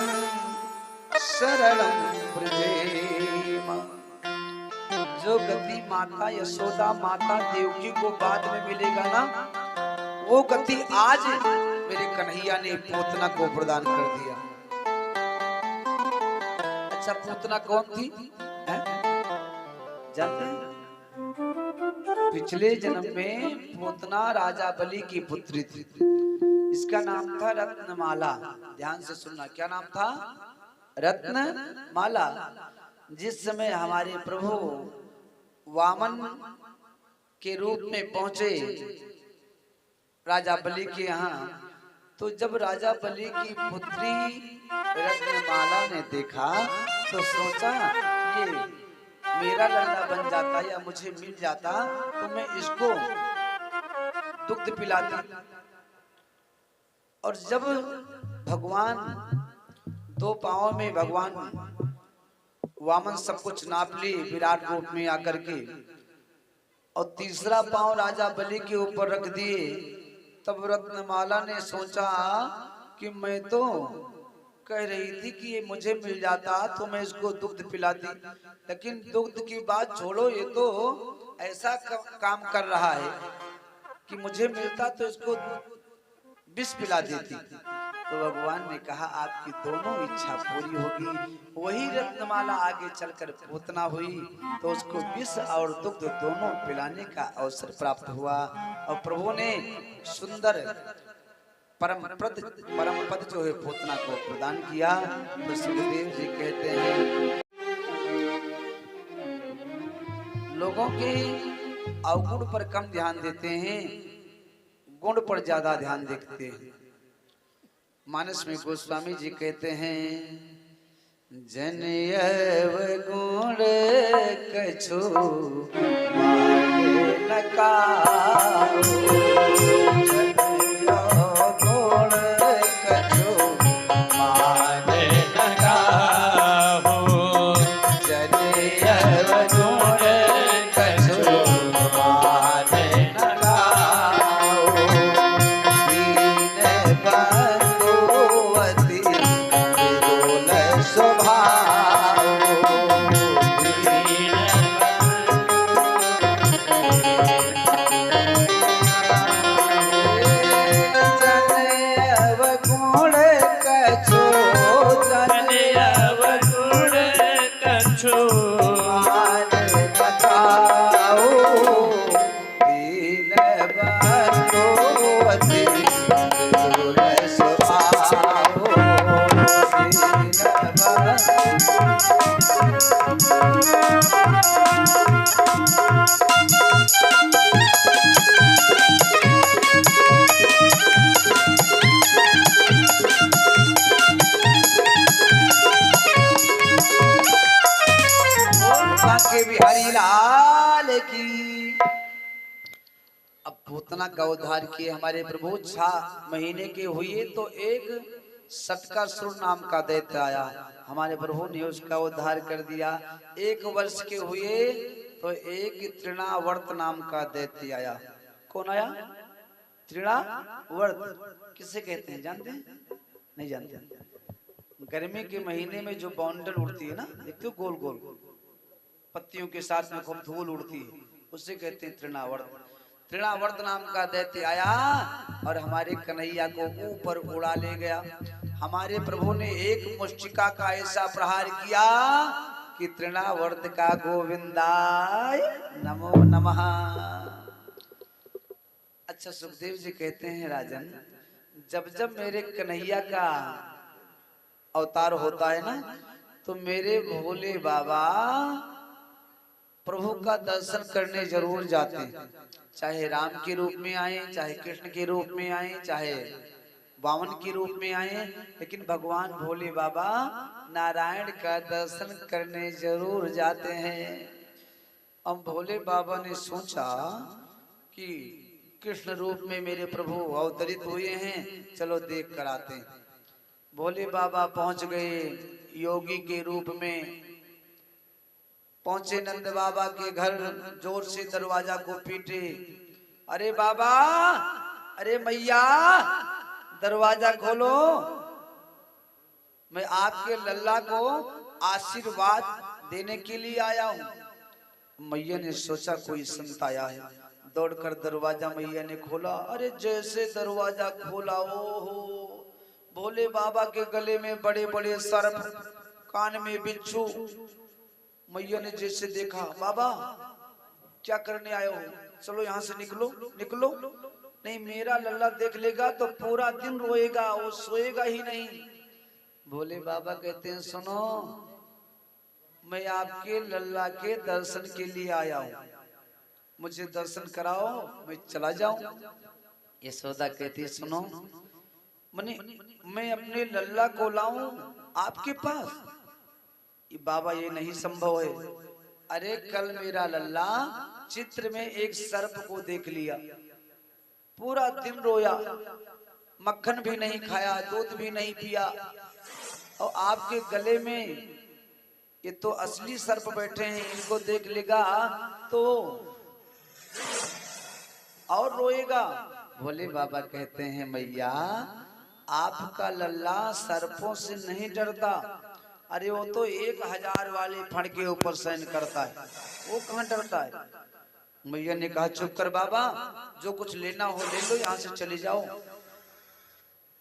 शरणं व्रजेम। जो गति माता यशोदा माता देवकी को बाद में मिलेगा ना, वो गति आज मेरे कन्हैया ने पूतना को प्रदान कर दिया। अच्छा पूतना कौन थी जानते हैं? पिछले जन्म में पूतना राजा बलि की पुत्री थी। इसका नाम था रत्नमाला। ध्यान से सुनना, क्या नाम था? रत्नमाला। जिस समय हमारे प्रभु वामन के रूप में पहुंचे राजा बलि के यहाँ, तो जब राजा बलि की पुत्री रत्नमाला ने देखा तो सोचा ये मेरा लड़का बन जाता या मुझे मिल जाता तो मैं इसको दुग्ध पिलाती। और जब भगवान दो पांवों में भगवान वामन सब कुछ नाप ली विराट रूप में आकर के, और तीसरा पांव राजा बलि के ऊपर रख दिए, तब रत्नमाला ने सोचा कि मैं तो कह रही थी कि ये मुझे मिल जाता तो मैं इसको दुग्ध पिलाती, लेकिन दुग्ध की बात छोड़ो, ये तो ऐसा काम कर रहा है कि मुझे मिलता तो इसको विष पिला देती। तो भगवान ने कहा आपकी दोनों इच्छा पूरी होगी। वही रत्नमाला आगे चलकर पूतना हुई तो उसको विष और दुग्ध दोनों पिलाने का अवसर प्राप्त हुआ, और प्रभु ने सुंदर परम पद जो है पूतना को प्रदान किया। तो सुखदेव जी कहते हैं लोगों के अवगुण पर कम ध्यान देते हैं, गुण पर ज्यादा ध्यान देखते हैं। मानस में गोस्वामी जी कहते हैं जनयव गुण कछु माने न काऊ, जनयव गुण कछु माने न काऊ, जनयव गुण कछु माने न काऊ, दीन बंधुवती विरोल स्वभाव, दीन जनयव गुण कछु, जनयव गुण कछु माने न काऊ, दीन बंधुवती विरोल स्वभाव, दीन बांके बिहारी लाल की। अब पूतना का उद्धार किए हमारे प्रभु 6 महीने के हुए तो एक सटकासुर नाम का दैत्य आया, हमारे प्रभु ने उसका उद्धार कर दिया। 1 वर्ष के हुए तो एक तृणावर्त नाम का दैत्य आया। कौन आया? तृणावर्त किसे कहते हैं जानते हैं? नहीं जानते? गर्मी के महीने में जो बाउंडल उड़ती है ना, देखते हो गोल गोल पत्तियों के साथ में खूब धूल उड़ती है, उसे कहते हैं तृणावर्त। तृणावर्त नाम का दैत्य आया और हमारे कन्हैया को ऊपर उड़ा ले गया। हमारे प्रभु ने एक मुष्टिका का ऐसा प्रहार किया कि तृणावर्त का गोविंदाय नमो नमः। अच्छा, सुखदेव जी कहते हैं राजन, जब जब मेरे कन्हैया का अवतार होता है ना, तो मेरे भोले बाबा प्रभु का दर्शन करने जरूर जाते हैं। चाहे राम के रूप में आए, चाहे कृष्ण के रूप में आए, चाहे वामन के रूप में आए, लेकिन भगवान भोले बाबा नारायण का दर्शन करने जरूर जाते हैं। अब भोले बाबा ने सोचा कि कृष्ण रूप में मेरे प्रभु अवतरित हुए हैं, चलो देख कर आते हैं। भोले बाबा पहुंच गए योगी के रूप में। पहुंचे नंद बाबा के घर, जोर से दरवाजा को पीटे। अरे बाबा, अरे मैया, दरवाजा खोलो, मैं आपके लल्ला को आशीर्वाद देने के लिए आया हूं। मैया ने सोचा कोई संत आया है, दौड़कर दरवाजा मैया ने खोला। अरे जैसे दरवाजा खोला, ओ हो, भोले बाबा के गले में बड़े बड़े सर्प, कान में बिच्छू। मैया ने जैसे देखा, बाबा क्या करने आए हो, चलो यहाँ से निकलो निकलो, नहीं मेरा लल्ला देख लेगा तो पूरा दिन रोएगा, वो सोएगा ही नहीं। भोले बाबा कहते हैं, सुनो, मैं आपके लल्ला के दर्शन के लिए आया हूँ, मुझे दर्शन कराओ, मैं चला जाऊं। यशोदा कहती है, सुनो, मैं अपने लल्ला को लाऊं आपके पास? बाबा ये नहीं संभव है। अरे कल मेरा लल्ला चित्र में एक सर्प को देख लिया, पूरा दिन रोया, मक्खन भी नहीं खाया, दूध भी नहीं पिया, और आपके गले में ये तो असली सर्प बैठे हैं, इनको देख लेगा तो और रोएगा। भोले बाबा कहते हैं, मैया आपका लल्ला सर्पों से नहीं डरता। अरे वो तो 1000 वाले फण के ऊपर शयन करता है, वो कहाँ डरता है। मैया ने कहा, चुप कर बाबा, जो कुछ लेना हो ले लो, यहाँ से चले जाओ।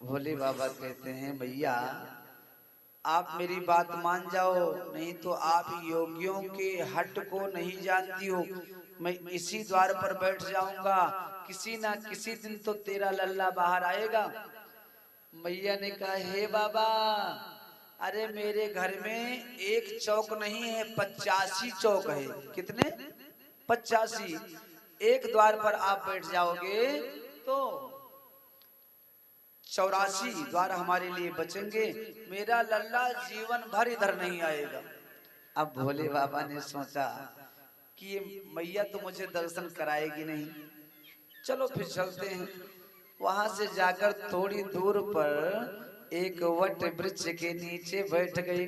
भोले बाबा कहते हैं, मैया आप मेरी बात मान जाओ, नहीं तो आप योगियों के हट को नहीं जानती हो। मैं इसी द्वार पर बैठ जाऊंगा, किसी ना किसी दिन तो तेरा लल्ला बाहर आएगा। मैया ने कहा, हे बाबा, अरे मेरे घर में एक चौक नहीं है, 85 चौक है। कितने? 85। एक द्वार पर आप बैठ जाओगे तो 84 द्वार हमारे लिए बचेंगे, मेरा लल्ला जीवन भर इधर नहीं आएगा। अब भोले बाबा ने सोचा कि ये मैया तो मुझे दर्शन कराएगी नहीं, चलो फिर चलते हैं। वहां से जाकर थोड़ी दूर पर एक वट वृक्ष के नीचे बैठ गए,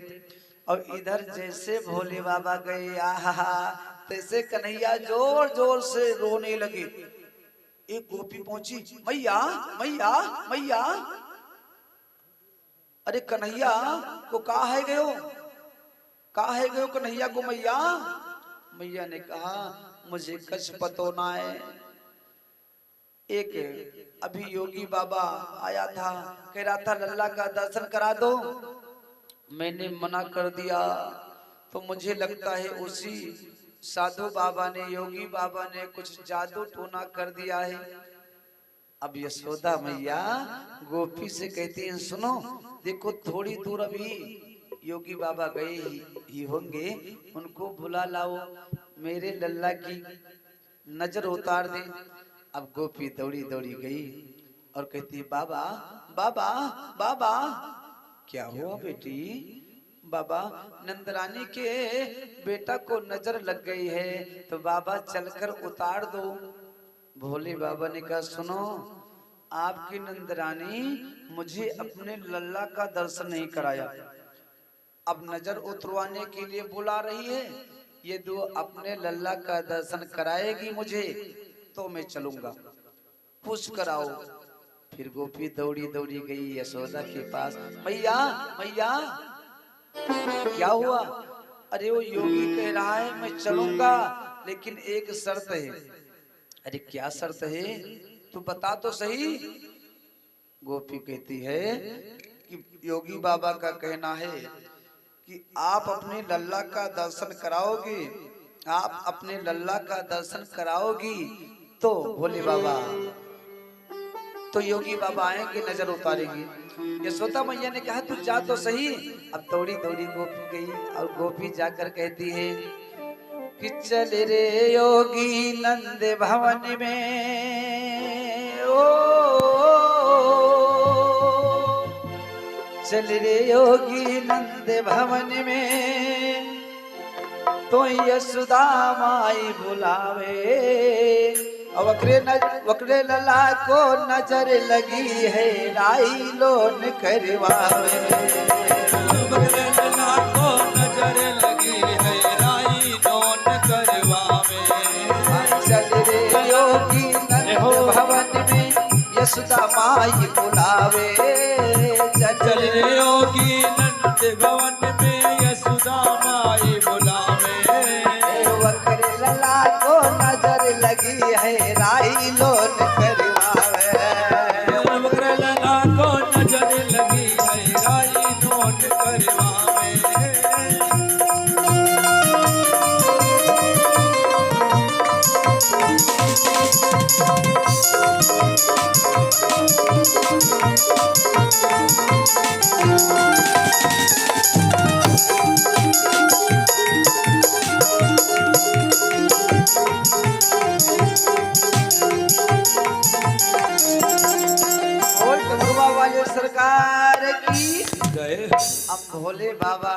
और इधर जैसे भोले बाबा गए, आहा, तैसे कन्हैया जोर जोर से रोने लगे। एक गोपी पहुंची, मैया मैया मैया, अरे कन्हैया को कहा है गयो, कहा है गयो कन्हैया को मैया। मैया ने कहा, मुझे कुछ पतो ना है। एक अभी योगी बाबा आया था, कह रहा था लल्ला का दर्शन करा दो, मैंने मना कर दिया, तो मुझे लगता है उसी साधु बाबा ने, योगी बाबा ने कुछ जादू टोना कर दिया है। अब यशोदा मैया गोपी से कहती हैं, सुनो, देखो थोड़ी दूर अभी योगी बाबा गए ही होंगे, उनको बुला लाओ, मेरे लल्ला की नजर उतार दे। अब गोपी दौड़ी दौड़ी गई और कहती, बाबा बाबा बाबा। क्या हुआ बेटी? बाबा, नंदरानी के बेटा को नजर लग गई है, तो बाबा चलकर उतार दो। भोले बाबा ने कहा, सुनो, आपकी नंदरानी मुझे अपने लल्ला का दर्शन नहीं कराया, अब नजर उतरवाने के लिए बुला रही है, ये दो अपने लल्ला का दर्शन कराएगी मुझे तो मैं चलूंगा, पूछ कर आओ। फिर गोपी दौड़ी दौड़ी गई यशोदा के पास, मैया मैया क्या हुआ? अरे वो योगी कह रहा है मैं चलूंगा, लेकिन एक शर्त है। अरे क्या शर्त है, तू बता तो सही। गोपी कहती है कि योगी बाबा का कहना है कि आप अपने लल्ला का दर्शन कराओगे, आप अपने लल्ला का दर्शन कराओगी तो भोले बाबा, तो योगी बाबा आएंगे, नजर उतारेंगे। यशोदा मैया ने कहा तू जा तो सही। अब दौड़ी दौड़ी गोपी गई और गोपी जाकर कहती है कि चल रे योगी नंद भवन में, ओ चल रे योगी नंद भवन में, तो यशोदा माई बुलावे। और वक्रे लला को नजर लगी है, राई लोन करवावे। वक्रे लला को नजर लगी है, राई लोन करवावे। चल रे योगी नंद भवन में, यशोदा माई बुलावे। चल रे योगी नंद भवन में, यशोदा माई बुलावे। वक्रे लला को नजर लगी है, राई लोन करवावे। वक्रे लला को नजर लगी है, राई लोन करवावे। सरकार की गए। अब भोले बाबा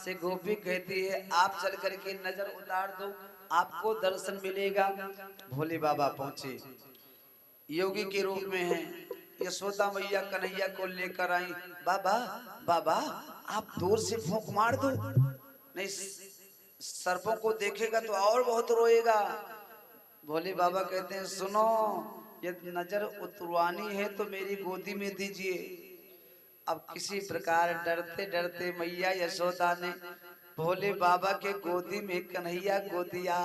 से गोपी कहती है आप चल करके नजर उतार दो, आपको दर्शन मिलेगा। भोले बाबा पहुंचे, योगी के रूप में हैं। यशोदा मैया कन्हैया को लेकर आई। बाबा बाबा आप दूर से फूंक मार दो, नहीं सर्पों को देखेगा तो और बहुत रोएगा। भोले बाबा कहते हैं सुनो, यदि नजर उतरवानी है तो मेरी गोदी में दीजिए। अब किसी प्रकार डरते डरते मैया यशोदा ने भोले बाबा के गोदी में कन्हैया को दिया।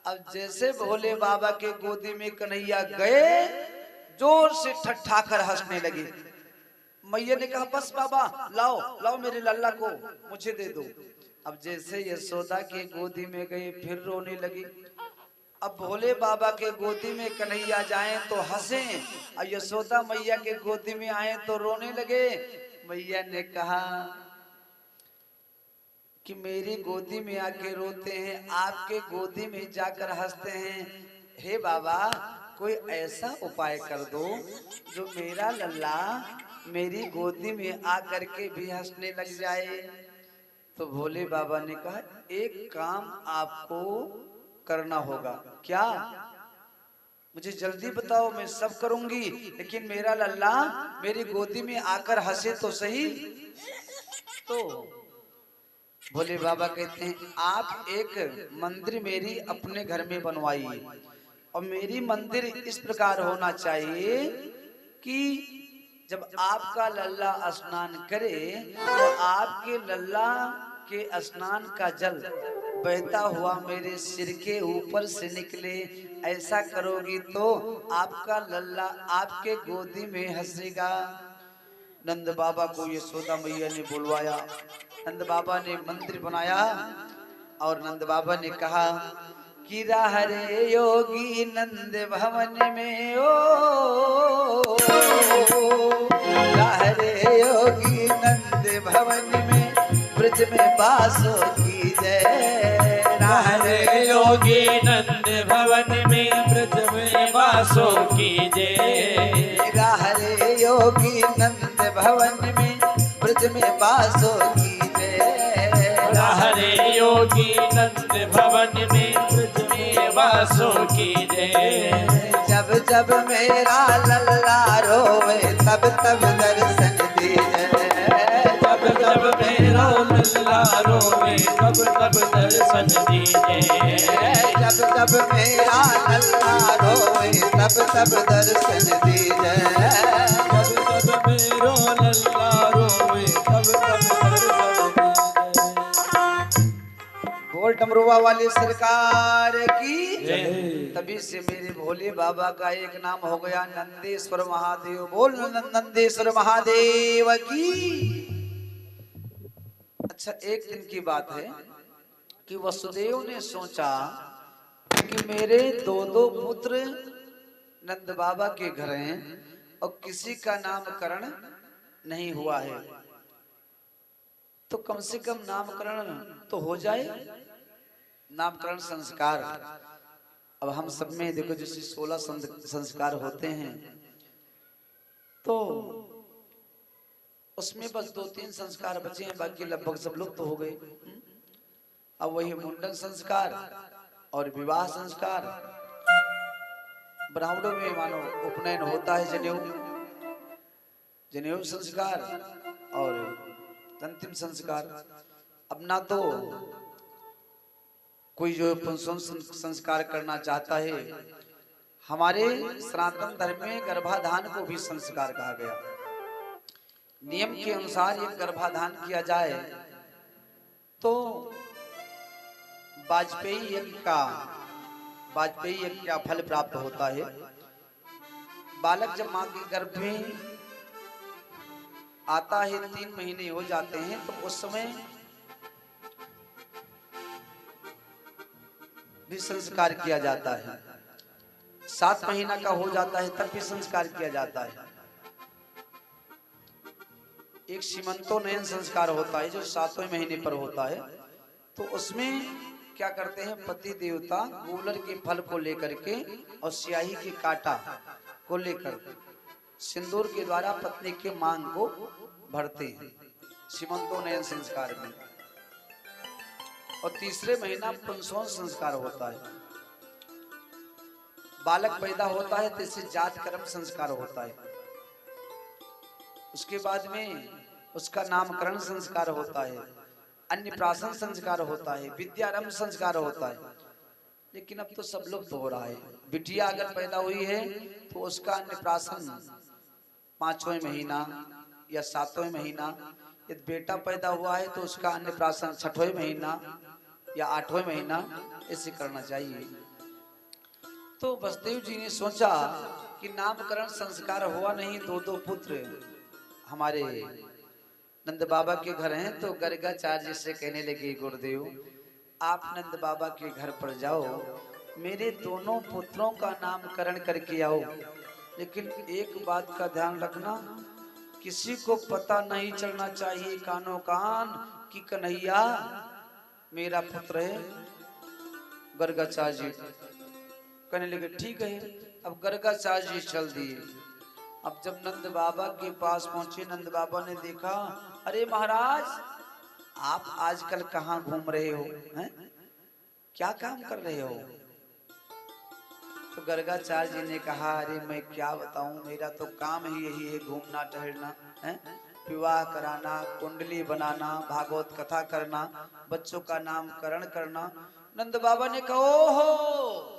अब जैसे भोले बाबा के गोदी में कन्हैया गए, जोर से ठठाकर हंसने लगे। मैया ने कहा बस बाबा लाओ लाओ मेरे लल्ला को मुझे दे दो। अब जैसे यशोदा के गोदी में गए फिर रोने लगी। अब भोले बाबा के गोदी में कन्हैया जाए तो हंसे और यशोदा मैया के गोदी में आए तो रोने लगे। मैया ने कहा कि मेरी गोदी में आके रोते हैं, आपके गोदी में जाकर हंसते हैं। हे बाबा कोई ऐसा उपाय कर दो जो मेरा लल्ला मेरी गोदी में आकर के भी हंसने लग जाए। तो भोले बाबा ने कहा एक काम आपको करना होगा। क्या? मुझे जल्दी बताओ, मैं सब करूंगी, लेकिन मेरा लल्ला मेरी गोदी में आकर हंसे तो सही। तो भोले बाबा कहते हैं आप एक मंदिर मेरी अपने घर में बनवाइए, और मेरी मंदिर इस प्रकार होना चाहिए कि जब आपका लल्ला स्नान करे तो आपके लल्ला के स्नान का जल बहता हुआ मेरे सिर के ऊपर से निकले। ऐसा करोगी तो आपका लल्ला आपके गोदी में हंसेगा। नंद बाबा को यशोदा मैया ने बुलवाया। नंद बाबा ने मंदिर बनाया और नंद बाबा ने कहा कि राह रे योगी नंद भवन में, ओ राह रे योगी नंद भवन में, ब्रज में बासो की जय। राह रे योगी नंद भवन में, ब्रज में बासो की जय। राह रे योगी नंद भवन में, ब्रज में बासो की जय। राह रे योगी नंद भवन में, ब्रज में बासो की जय। जब जब मेरा लल्ला रोवे तब तब दर्शन दीजिए। जब जब मेरा लल्ला रोवे तब तब दर्शन दीजिए। जब जब मेरा लल्ला रोवे तब तब दर्शन दीजिए। जब जब मेरो लल्ला रोवे तब तब दर्शन दीजिए। बोल डमरुआ वाले सरकार की जय। तभी से मेरे भोले बाबा का एक नाम हो गया नंदेश्वर महादेव। बोल नंदेश्वर महादेव की। अच्छा, एक दिन की बात है कि वसुदेव ने सोचा कि मेरे दो दो पुत्र नंद बाबा के घर हैं और किसी का नामकरण नहीं हुआ है, तो कम से कम नामकरण तो हो जाए, नामकरण संस्कार। अब हम सब में देखो जैसे 16 संस्कार होते हैं, तो उसमें बस 2-3 संस्कार बचे हैं, बाकी लगभग सब लोग तो हो गए। अब वही मुंडन संस्कार और विवाह संस्कार, ब्राह्मणों में मानो उपनयन होता है, जनेऊ संस्कार और अंतिम संस्कार। अब ना तो कोई जो पुंसवन संस्कार करना चाहता है, हमारे सनातन धर्म में गर्भाधान को भी संस्कार कहा गया। नियम के अनुसार एक गर्भाधान किया जाए तो वाजपेयी यज्ञ का फल प्राप्त होता है। बालक जब मां के गर्भ में आता है, 3 महीने हो जाते हैं, तो उस समय भी संस्कार किया जाता है। 7 महीना का हो जाता है तब भी संस्कार किया जाता है। एक सीमंतोन्नयन संस्कार होता है जो 7वें महीने पर होता है, तो उसमें क्या करते हैं, पति देवता गूलर के फल को लेकर के और स्याही के कांटा को लेकर सिंदूर के द्वारा पत्नी के मांग को भरते हैं सीमंतोन्नयन संस्कार में। और 3रे महीना पुंसवन संस्कार होता है। बालक पैदा होता है तो इससे जात कर्म संस्कार होता है। उसके बाद में उसका नामकरण संस्कार होता है, अन्नप्राशन संस्कार होता है, विद्यारंभ संस्कार होता है। लेकिन अब तो सब लोग तो हो रहा है। बिटिया अगर पैदा हुई है तो उसका अन्नप्राशन 5वें महीना या 7वें महीना, यदि बेटा पैदा हुआ है तो उसका अन्नप्राशन 6वें महीना या 8वें महीना ऐसे करना चाहिए। तो वसुदेव जी ने सोचा कि नामकरण संस्कार हुआ नहीं, 2-2 पुत्र हमारे नंद बाबा के घर हैं, तो गर्गाचार्य से कहने लगे, गुरुदेव आप नंद बाबा के घर पर जाओ, मेरे दोनों पुत्रों का नामकरण करके आओ। लेकिन एक बात का ध्यान रखना, किसी को पता नहीं चलना चाहिए कानो कान कि कन्हैया मेरा पुत्र है। गर्गाचार्य जी कहने लगे ठीक है। अब गर्गाचार्य जी चल दिए। अब जब नंद बाबा के पास पहुंचे, नंद बाबा ने देखा, अरे महाराज आप आजकल कहाँ घूम रहे हो, हैं? क्या काम कर रहे हो? तो गर्गाचार्य जी ने कहा, अरे मैं क्या बताऊं, मेरा तो काम ही यही है, घूमना टहलना है, विवाह कराना, कुंडली बनाना, भागवत कथा करना, बच्चों का नामकरण करना। नंद बाबा ने कहा, ओहो,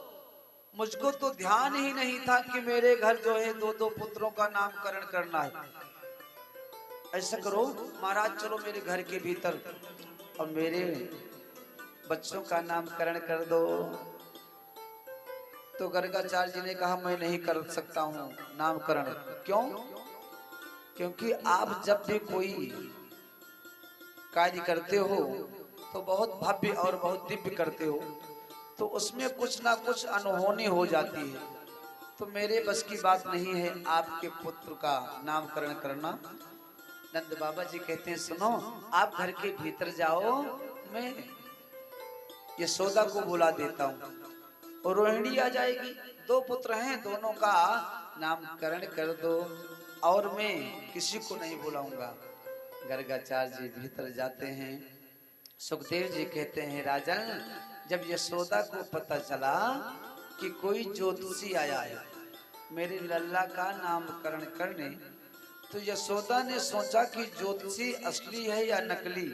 मुझको तो ध्यान ही नहीं था कि मेरे घर जो है 2-2 पुत्रों का नामकरण करना है। ऐसा करो महाराज, चलो मेरे घर के भीतर और मेरे बच्चों का नामकरण कर दो। तो गर्गाचार्य जी ने कहा, मैं नहीं कर सकता हूँ नामकरण। क्यों? क्योंकि आप जब भी कोई कार्य करते हो तो बहुत भव्य और बहुत दिव्य करते हो, तो उसमें कुछ ना कुछ अनहोनी हो जाती है। तो मेरे बस की बात नहीं है आपके पुत्र का नामकरण करना। नंद बाबा जी कहते हैं, सुनो आप घर के भीतर जाओ, मैं यशोदा को बुला देता हूँ और रोहिणी आ जाएगी। 2 पुत्र हैं, दोनों का नामकरण कर दो और मैं किसी को नहीं बुलाऊंगा। गर्गाचार्य जी भीतर जाते हैं। सुखदेव जी कहते हैं, राजन जब यशोदा को पता चला कि कोई ज्योतिषी आया है मेरे लल्ला का नामकरण करने, तो यशोदा ने सोचा कि ज्योतिषी असली है या नकली,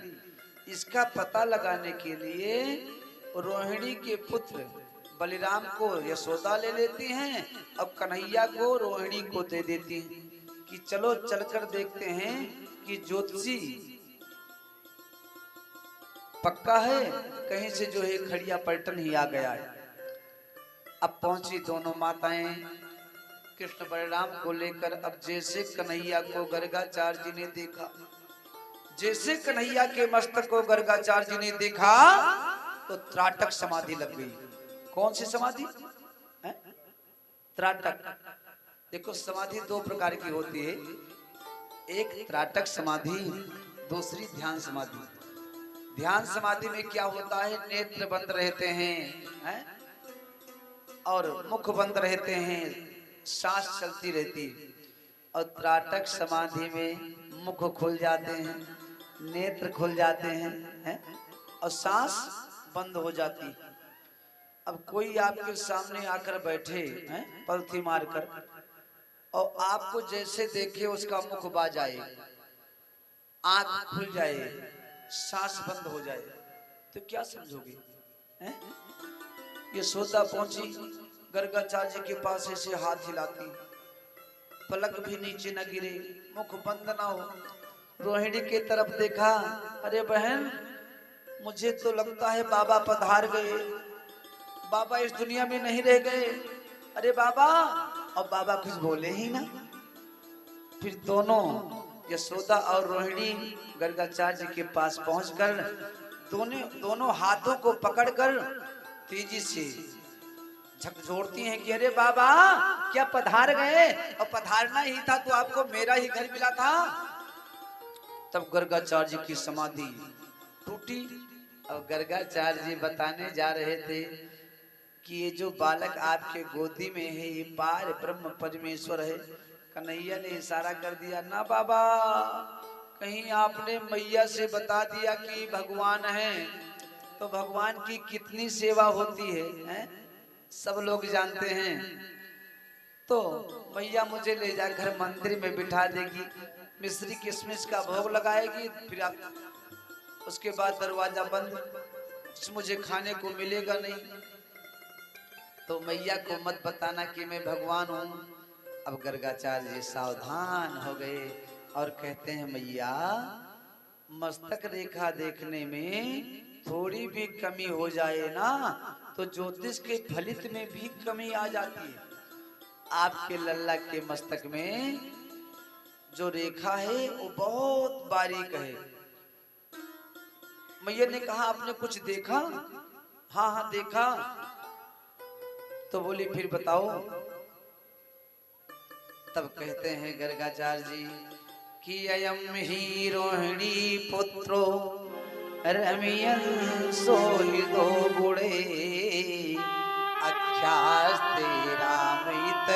इसका पता लगाने के लिए रोहिणी के पुत्र बलिराम को यशोदा ले लेती हैं और कन्हैया को रोहिणी को दे देती हैं कि चलो चलकर देखते हैं कि ज्योतिषी पक्का है कहीं से जो है खड़िया पलटन ही आ गया है। अब पहुंची दोनों माताएं कृष्ण बलराम को लेकर। अब जैसे कन्हैया को गर्गाचार्य जी ने देखा, जैसे कन्हैया के मस्तक को गर्गाचार्य जी ने देखा तो त्राटक समाधि लग गई। कौन सी समाधि है? त्राटक। देखो समाधि दो प्रकार की होती है, एक त्राटक समाधि, दूसरी ध्यान समाधि। ध्यान समाधि में क्या होता है, नेत्र बंद रहते हैं और मुख बंद रहते हैं, सांस चलती रहती है। और त्राटक समाधि में मुख खुल जाते हैं, नेत्र खुल जाते हैं और सांस बंद हो जाती है। अब कोई आपके सामने आकर बैठे हैं पलथी मारकर और आपको जैसे देखे उसका मुख बा जाए, आंख खुल जाए, सांस बंद हो जाए, तो क्या समझोगे? हैं? ये सोता पहुंची गर्गाचार्य जी के पास, ऐसे हाथ हिलाती, पलक भी नीचे न गिरे, मुख बंद ना हो। रोहिणी के तरफ देखा, अरे बहन मुझे तो लगता है बाबा पधार गए, बाबा इस दुनिया में नहीं रह गए। अरे बाबा, और बाबा कुछ बोले ही ना। फिर दोनों यशोदा और रोहिणी गर्गाचार्य जी के पास पहुंचकर दोनों हाथों को पकड़कर तेजी से झकझोरती हैं कि अरे बाबा क्या पधार गए, और पधारना ही था तो आपको मेरा ही घर मिला था। तब गर्गाचार्य जी की समाधि टूटी। और गर्गाचार्य जी बताने जा रहे थे कि ये जो बालक आपके गोदी में है ये पार ब्रह्म परमेश्वर है। कन्हैया ने इशारा कर दिया, ना बाबा, कहीं आपने मैया से बता दिया कि भगवान है तो भगवान की कितनी सेवा होती है? सब लोग जानते हैं। तो मैया मुझे ले जा घर मंदिर में बिठा देगी, मिश्री किशमिश का भोग लगाएगी, फिर आप उसके बाद दरवाजा बंद, मुझे खाने को मिलेगा नहीं। तो मैया को मत बताना कि मैं भगवान हूँ। अब गर्गाचार्य जी सावधान हो गए और कहते हैं, मैया मस्तक रेखा देखने में थोड़ी भी कमी हो जाए ना तो ज्योतिष के फलित में भी कमी आ जाती है। आपके लल्ला के मस्तक में जो रेखा है वो बहुत बारीक है। मैया ने कहा, आपने कुछ देखा? हाँ हाँ देखा। तो बोली फिर बताओ। तब कहते हैं गर्गाचार्य जी कि अयम ही रोहिणी पुत्रो रमियन सोहितो गुणे अख्यास्ते रामहित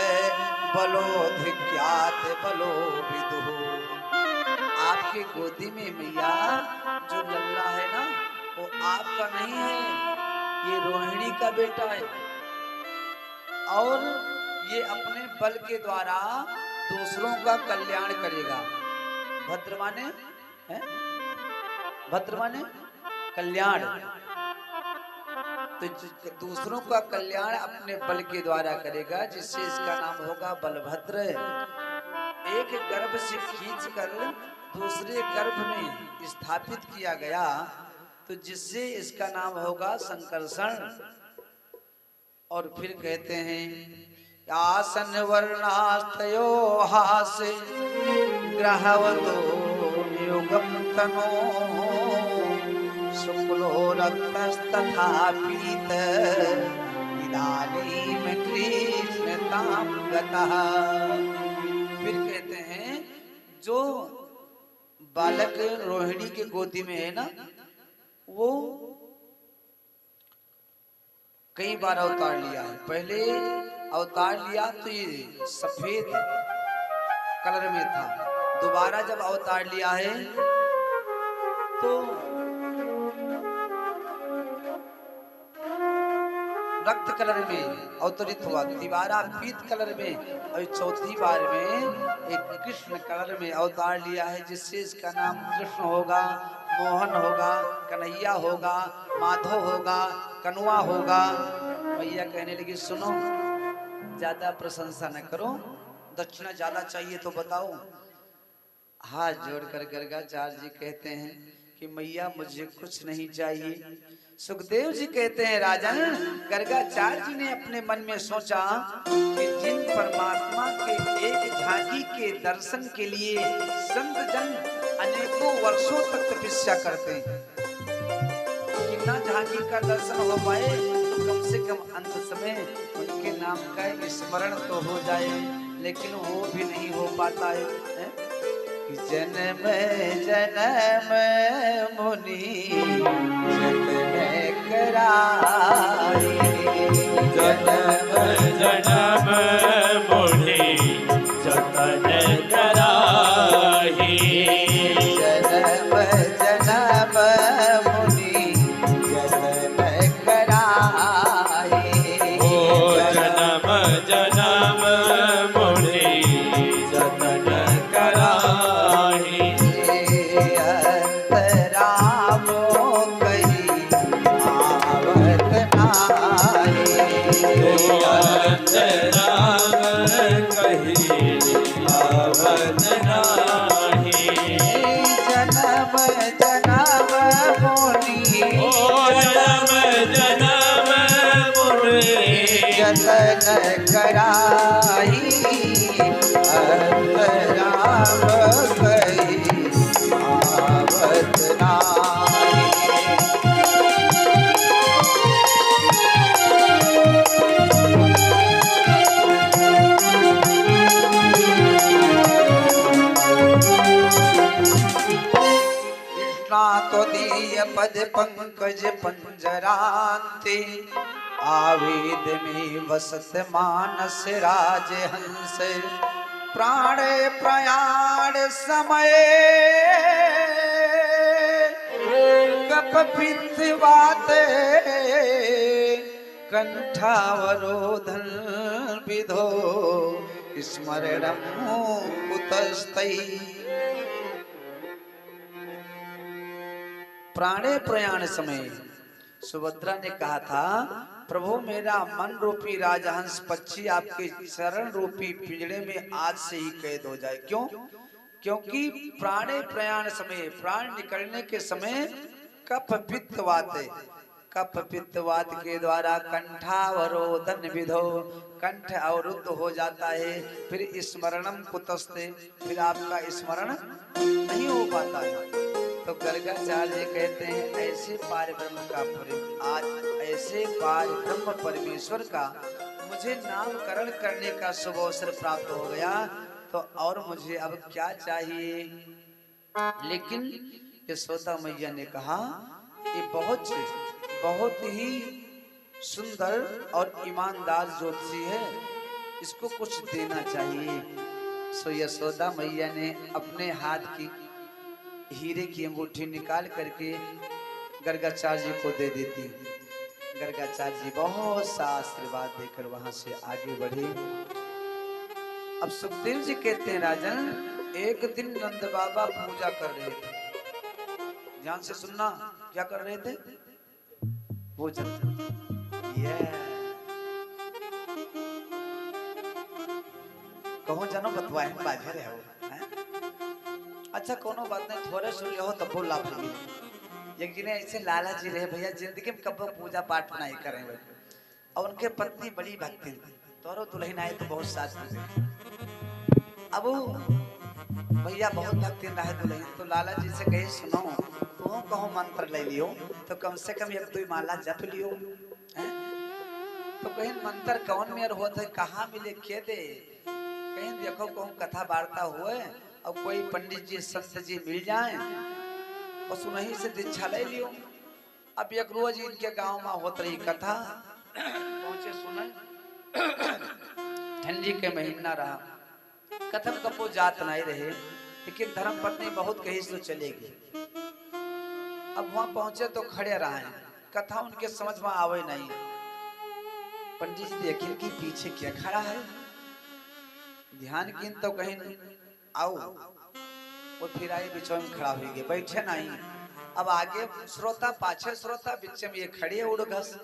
बलोधिक्यात बलो विदुः। आपके गोदी में मैया जो लल्ला है ना वो आपका नहीं है, ये रोहिणी का बेटा है और ये अपने बल के द्वारा दूसरों का कल्याण करेगा। भद्र माने है? भद्र माने कल्याण। तो दूसरों का कल्याण अपने बल के द्वारा करेगा, जिससे इसका नाम होगा बलभद्र। एक गर्भ से खींचकर दूसरे गर्भ में स्थापित किया गया तो जिससे इसका नाम होगा संकर्षण। और फिर कहते हैं, आसन वर्णास्तयो हासे ग्रहवतो युगम तनो शुक्लो रक्तस्तथा पीत इदानीम कृष्णताम गतः। फिर कहते हैं, जो बालक रोहिणी के गोदी में है ना वो कई बार अवतार लिया है। पहले अवतार लिया तो ये सफेद कलर में था, दोबारा जब अवतार लिया है तो रक्त कलर में अवतरित हुआ, दोबारा पीत कलर में, और चौथी बार में एक कृष्ण कलर में अवतार लिया है, जिससे इसका नाम कृष्ण होगा, मोहन होगा, कन्हैया होगा, माधव होगा, कनुआ होगा। मैया कहने लगी, सुनो ज्यादा प्रशंसा न करो, दक्षिणा ज्यादा चाहिए तो बताओ। हाथ जोड़कर गर्गाचार्य जी कहते हैं कि मैया मुझे कुछ नहीं चाहिए। सुखदेव जी कहते हैं राजन, गर्गाचार्य जी ने अपने मन में सोचा कि जिन परमात्मा के एक झांकी के दर्शन के लिए संत जन अनेकों वर्षों तक तपस्या करते हैं, कि ना झांकी का दर्शन हो पाए, कम से कम अंत समय उनके नाम का स्मरण तो हो जाए, लेकिन वो भी नहीं हो पाता है। जन्म जन्म मुनि जतन कराई, जन्म जन्म मुनि जतन कराही, जन्म जन्म मुनि जतन कराई, ओ जन्म जन्म मुनि जतन कराही, अंतरामो कही आवत नाई, अंतराम कही आवत नाही, जन्म जन्म मुनि ओ जन्म जन्म मुनि जतन कराई, अंतराम कही आवत नाई। कृष्णा तो दीय पद पंकज पंजरांते, आवेद में वसत मानस राजहंस, प्राण प्रयाण समय कप पित्तवात, कंठावरोधन विधो स्मरणं कुतस्तै। प्राणे प्रयाण समय सुभद्रा ने कहा था, प्रभु मेरा मन रूपी राजहंस पक्षी आपके चरण रूपी पिंजड़े में आज से ही कैद हो जाए। क्यों? क्योंकि प्राणे प्रयाण समय, प्राण निकलने के समय कफ पित्तवात, कफ पित्तवात के द्वारा कंठावरोधन विधो, कंठ अवरुद्ध हो जाता है, फिर स्मरणम कुतस्ते, फिर आपका स्मरण नहीं हो पाता है। तो गर्गाचार्य कहते हैं ऐसे पार ब्रह्म का आज ऐसे पार ब्रह्म परमेश्वर का मुझे नामकरण करने का शुभ अवसर प्राप्त हो गया, तो और मुझे अब क्या चाहिए। लेकिन यशोदा मैया ने कहा ये बहुत ही सुंदर और ईमानदार ज्योतिषी है, इसको कुछ देना चाहिए। सो यशोदा मैया ने अपने हाथ की हीरे की अंगूठी निकाल करके गर्गाचार्य जी को दे देती। गर्गाचार्य जी बहुत सा आशीर्वाद देकर वहां से आगे बढ़े। अब सुखदेव जी कहते हैं राजन, एक दिन नंद बाबा पूजा कर रहे थे। ध्यान से सुनना, क्या कर रहे थे? पूजन। कहो जानो बतवाए बाजे रहे हो। अच्छा कोनो बात नहीं, थोड़े सुन हो तब बोला भाई, लेकिन ऐसे लाला जी रहे भैया जिंदगी में कब पूजा पाठ नहीं करें भाई। और उनके पत्नी बड़ी भक्ति, तोरो दुल्हन आए तो बहुत साथ में, अब भैया बहुत भक्ति रहे दुल्हन, तो लाला जी से कहे सुनो तुम कहो मंत्र ले लियो, तो कम से कम एक दो माला जप लियो। तो कहीं मंत्र कौन में होता है, कहाँ मिले के दे, कहीं देखो कहूँ कथा वार्ता हुए और कोई पंडित जी संत जी मिल जाए और सुनही से दीक्षा ले लियो। अब एक रोज इनके गांव में होत रही कथा, पहुंचे सुने, ठंडी के महीना रहा, कथम कपो जात नहीं रहे, लेकिन धर्म पत्नी बहुत कही तो चलेगी। अब वहां पहुंचे तो खड़े रहे, कथा उनके समझ में आवे नहीं। पंडित जी देखें कि पीछे क्या खड़ा है, ध्यान की तो कहीं आओ, वो फिर आई बीच में खड़ा हो गए, बैठे नहीं। अब आगे श्रोता पाछे श्रोता, बीच में ये खड़े उड़ घस,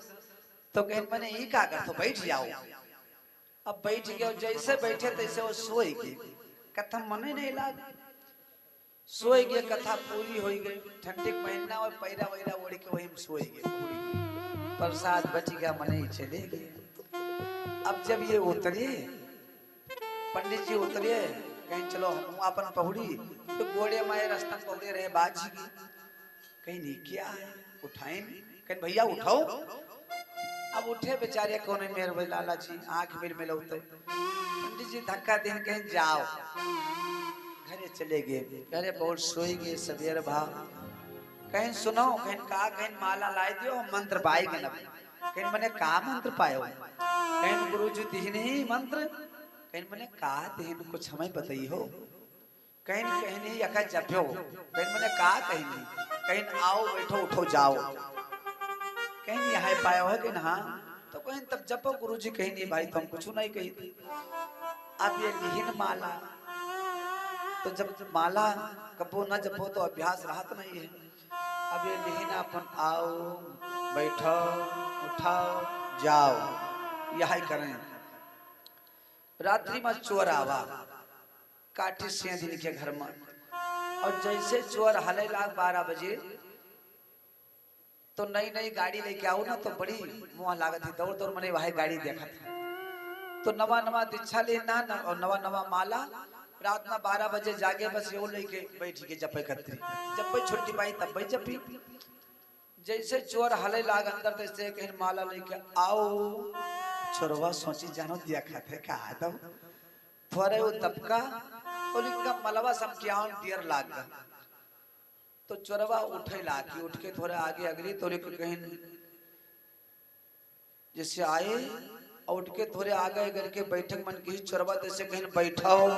तो कहीं मैंने ये कहा कर, तो बैठ जाओ। अब बैठ गए, जैसे बैठे तैसे वो सोए गए, कथम मने नहीं लाग। सोए गए, कथा पूरी हो गई। ठंडी महीना और पैरा वैरा ओढ़ के वही में सोए गए। प्रसाद बच गया, मने ही चले गए। अब जब ये उतरे, पंडित जी उतरे, कहीं चलो हम अपन पहुड़ी, तो गोड़े माए रास्ता पहुड़े रहे बाजी की। कहीं नहीं क्या है, उठाए कहीं भैया उठाओ। अब उठे बेचारे कोने मेरे लाला जी आंख मिल मिलौते। पंडित जी धक्का देने कहीं जाओ, घरे चले गए। घरे बहुत सोई गए सवेर भाव। कहीं सुनो, कहीं कहा, कहीं माला लाई दियो, मंत्र पाई के न कहीं मैंने कहा मंत्र पायो, कहीं गुरु जी दीन ही मंत्र, कहीं मैंने कहा दीन कुछ हमें बताई हो, कहीं कहीं नहीं यका जप्यो, कहीं मैंने कहा कहीं नहीं, कहीं आओ बैठो उठो जाओ, कहीं नहीं यहाँ पाया है कि हाँ, तो कहीं तब जपो गुरु जी, कहीं नहीं भाई तुम कुछ नहीं कही थी। अब ये लिहिन माला, तो जब माला कपो न जपो तो अभ्यास राहत नहीं है। अब ये लिहिन अपन आओ बैठो उठाओ जाओ यही करें। रात्रि में चोर आवा काठी सेंधिन के घर में, और जैसे चोर हले लाग 12 बजे, तो नई नई गाड़ी लेके आओ ना, तो बड़ी मुँह लागत थी। दौड़ दौड़ मैंने वही गाड़ी देखा था। तो नवा नवा दीक्षा लेना न, और नवा नवा माला। रात में 12 बजे जागे, बस यो लेके बैठी के जपे खतरी, जब भाई छुट्टी पाई तब भाई जपी। जैसे चोर हले लाग अंदर, तैसे कहीं माला लेके आओ। चोरवा सोची जानो दिया खाते का आदम थोड़े वो तबका, तो लिखा मलवा समकियान दियर लाग। तो चोरवा उठे लागी, उठ के थोड़े आगे अगली, तो कहीं जैसे आए और उठ के थोड़े आगे करके बैठक मन की चोरवा जैसे कहीं बैठाओ।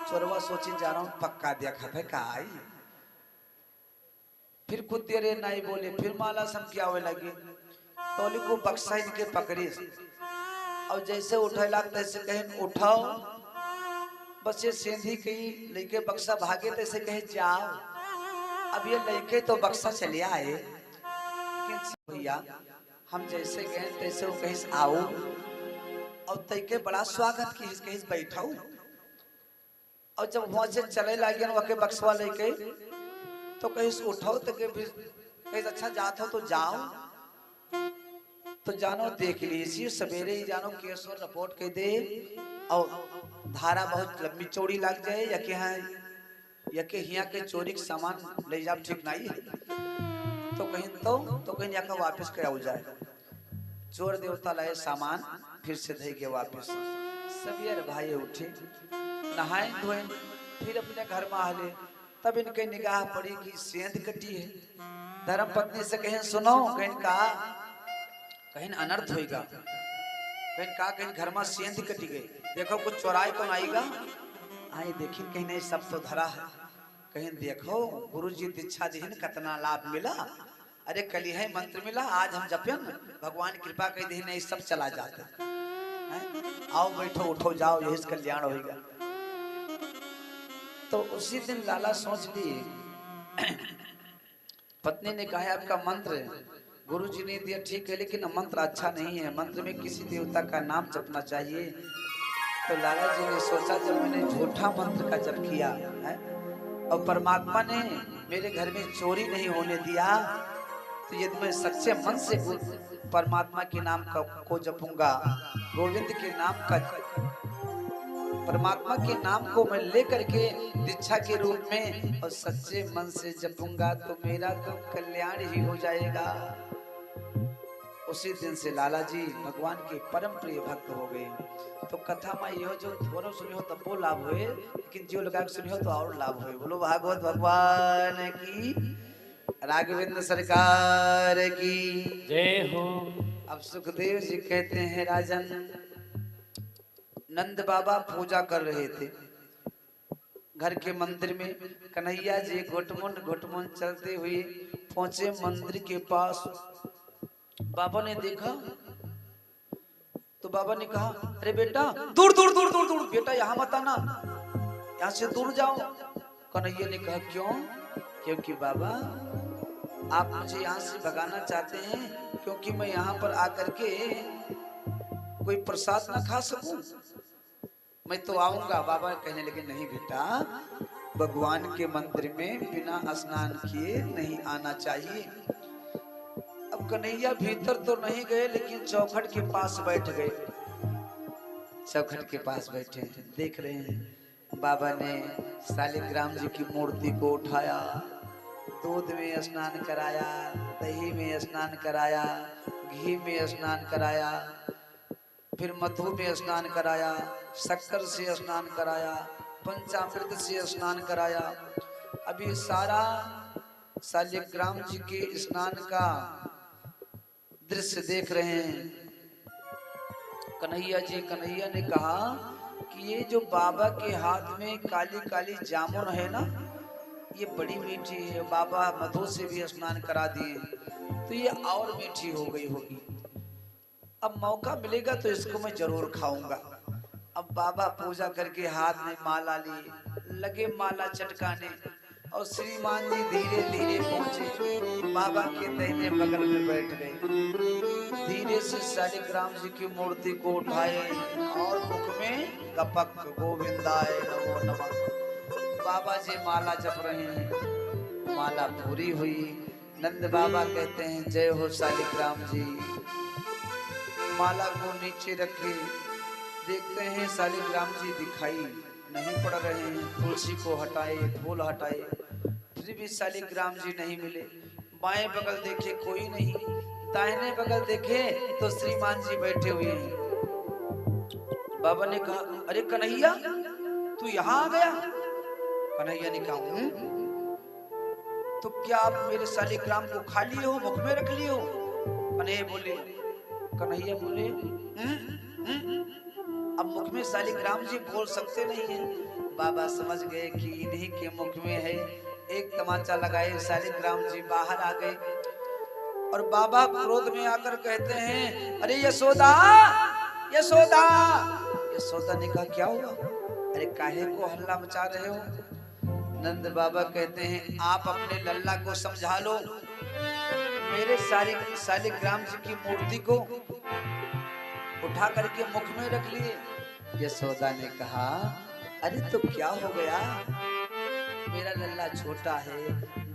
चोरवा सोची जा रहा हूँ पक्का देखा था का आई। फिर खुद तेरे नहीं बोले, फिर माला समकियावे लगे। तोली को बक्सा इनके पकड़ी, और जैसे उठे लाग तैसे कहीं उठाओ। बस ये सेंधी कहीं लेके बक्सा भागे, तैसे कहीं जाओ। अब ये लेके तो बक्सा चले आए, लेकिन भैया हम जैसे गए तैसे वो कहीं आओ, और तैके बड़ा स्वागत की कहीं बैठाओ। और जब वहां से चले लगे वके बक्सवा लेके, तो कहीं उठाओ, तो कहीं अच्छा जात हो तो जाओ। तो जानो देख लीजिए सवेरे ही जानो केस और रिपोर्ट कह दे, और धारा बहुत लंबी चौड़ी लग जाए, यके हिया के चोरी के सामान ले जाओ ठीक नहीं है। तो कहीं यहाँ का वापस क्या हो जाए। चोर देवता लाए सामान, फिर से दे के वापस। सवेरे भाई उठे, नहाए धोए, फिर अपने घर में आले। तब इनके निगाह पड़ी कि सेंध कटी है। धर्म पत्नी से कहीं सुनो, कहीं कहा कहीं अनर्थ होएगा, कहीं कहा कहीं घर में सेंध कटी गई, देखो कुछ चोराए तो आएगा। आई देखी कहीं नहीं सब तो धरा है। कहीं देखो गुरु जी दीक्षा दीन कितना लाभ मिला। अरे कली है मंत्र मिला, आज हम जपन भगवान कृपा कर दी नहीं सब चला जाता है। आओ बैठो उठो जाओ, यही कल्याण होगा। तो उसी दिन लाला सोच ली, पत्नी ने कहा आपका मंत्र गुरु जी ने दिया ठीक है, लेकिन मंत्र अच्छा नहीं है, मंत्र में किसी देवता का नाम जपना चाहिए। तो लाला जी ने सोचा जब मैंने झूठा मंत्र का जप किया है और परमात्मा ने मेरे घर में चोरी नहीं होने दिया, तो यदि मैं सच्चे मन से परमात्मा के नाम को जपूंगा, गोविंद के नाम का, परमात्मा के नाम को मैं लेकर के दीक्षा के रूप में और सच्चे मन से जपूंगा, तो मेरा तो कल्याण ही हो जाएगा। उसी दिन से लाला जी भगवान के परम प्रिय भक्त हो गए। तो कथा में यह जो थोड़ा सुनी हो तब वो लाभ हुए, लेकिन जो लगा सुनी हो तो और लाभ हुए। बोलो भागवत भगवान की, राघवेंद्र सरकार की जय हो। अब सुखदेव जी कहते हैं, राजन नंद बाबा पूजा कर रहे थे घर के मंदिर में। कन्हैया जी घुटमुंड चलते हुए पहुंचे मंदिर के पास। बाबा ने देखा तो बाबा ने कहा, अरे बेटा दूर दूर दूर दूर दूर, बेटा यहाँ मत आना, यहाँ से दूर जाओ। कन्हैया ने कहा क्यों? क्योंकि बाबा आप मुझे यहाँ से भगाना चाहते हैं, क्योंकि मैं यहाँ पर आकर के कोई प्रसाद ना खा सकूं। मैं तो आऊंगा। बाबा कहने लगे नहीं बेटा, भगवान के मंदिर में बिना स्नान किए नहीं आना चाहिए। अब कन्हैया भीतर तो नहीं गए, लेकिन चौखट के पास बैठ गए। चौखट के पास बैठे देख रहे हैं बाबा ने शालिग्राम जी की मूर्ति को उठाया, दूध में स्नान कराया, दही में स्नान कराया, घी में स्नान कराया, फिर मधु में स्नान कराया, शक्कर से स्नान कराया, पंचामृत से स्नान कराया। अभी सारा शालिग्राम जी के स्नान का दृश्य देख रहे हैं कन्हैया जी। कन्हैया ने कहा कि ये जो बाबा के हाथ में काली काली जामुन है ना, ये बड़ी मीठी है। बाबा मधु से भी स्नान करा दिए तो ये और मीठी हो गई होगी। अब मौका मिलेगा तो इसको मैं जरूर खाऊंगा। अब बाबा पूजा करके हाथ में माला लिए, लगे माला चटकाने, और श्रीमान जी धीरे धीरे पहुंचे, बाबा के दाहिने बगल में बैठ गए। धीरे से शालिग्राम जी की मूर्ति को उठाए और मुख में गपक गोविंदाय नमो नमः। बाबा जी माला जप रहे हैं, माला पूरी हुई। नंद बाबा कहते हैं जय हो शालिग्राम जी। माला को नीचे रखे, देखते हैं शालिग्राम जी दिखाई नहीं पड़ रहे हैं। तुलसी को हटाए, फूल हटाए, फिर भी शालिग्राम जी नहीं मिले। बाएं बगल देखे कोई नहीं, दाहिने बगल देखे तो श्रीमान जी बैठे हुए हैं। बाबा ने कहा अरे कन्हैया तू यहाँ आ गया। कन्हैया ने कहा तो क्या आप मेरे शालिग्राम को खा लिए हो, मुख में रख लिए हो? कन्हैया बोले अब मुख में शालिग्राम जी बोल सकते नहीं हैं। बाबा समझ गए कि इन्हीं के मुख में है। एक तमाचा लगाए, शालिग्राम जी बाहर आ गए और बाबा क्रोध में आकर कहते हैं अरे यशोदा यशोदा। यशोदा ने कहा क्या हुआ? अरे काहे को हल्ला मचा रहे हो? नंद बाबा कहते हैं आप अपने लल्ला को समझा लो, मेरे शालिग्राम जी की मूर्ति को उठा करके मुख में रख लिए। यशोदा ने कहा अरे तो क्या हो गया, मेरा लल्ला छोटा है,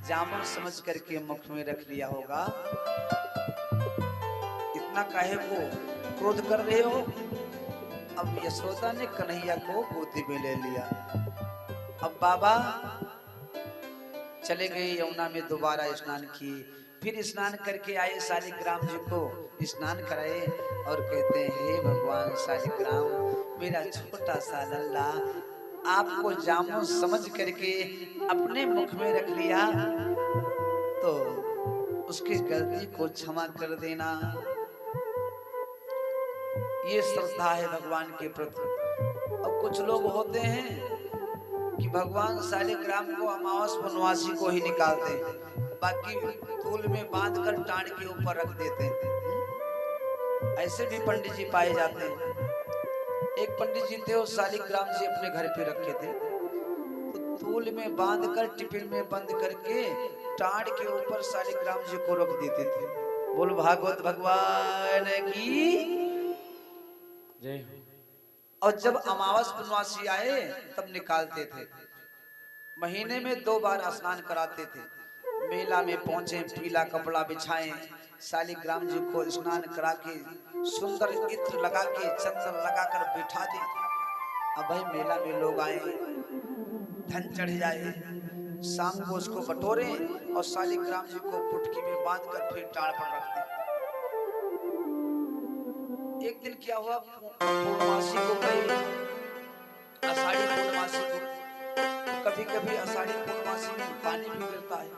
जामुन समझ करके मुख में रख लिया होगा, इतना काहे को क्रोध कर रहे हो? अब यशोदा ने कन्हैया को गोदी में ले लिया। अब बाबा चले गए यमुना में, दोबारा स्नान किए, फिर स्नान करके आए, शालिग्राम जी को स्नान कराए और कहते हैं हे भगवान शालिग्राम, मेरा छोटा सा लल्ला आपको जामुन समझ करके अपने मुख में रख लिया, तो उसकी गलती को क्षमा कर देना। ये श्रद्धा है भगवान के प्रति। और कुछ लोग होते हैं कि भगवान शालिग्राम को अमावस वनवासी को ही निकालते हैं, बाकी तूल में बांधकर टांड के ऊपर रख देते हैं। ऐसे भी पंडित जी पाए जाते हैं। एक पंडित जी थे, वो शालिग्राम जी अपने घर पे रखे थे, तो तूल में बांधकर टिफिन में बंद करके टांड के ऊपर शालिग्राम जी को रख देते थे। बोल भागवत भगवान की जय। और जब अमावस वनवासी आए तब निकालते थे। महीने में 2 बार स्नान कराते थे। मेला में पहुंचे, पीला कपड़ा बिछाएं, शालिग्राम जी को स्नान करा के सुंदर इत्र लगा के चंदन लगा कर बिठा दी। अब भाई मेला में लोग आए, धन चढ़ जाए, शाम को उसको बटोरे और शालिग्राम जी को पुटकी में बांधकर फिर टाड़ पर रख दे। एक दिन क्या हुआ, पूर्णमासी को गए, आषाढ़ी पूर्णमासी को, कभी कभी आषाढ़ी पूर्णमासी में पानी भी गिरता है।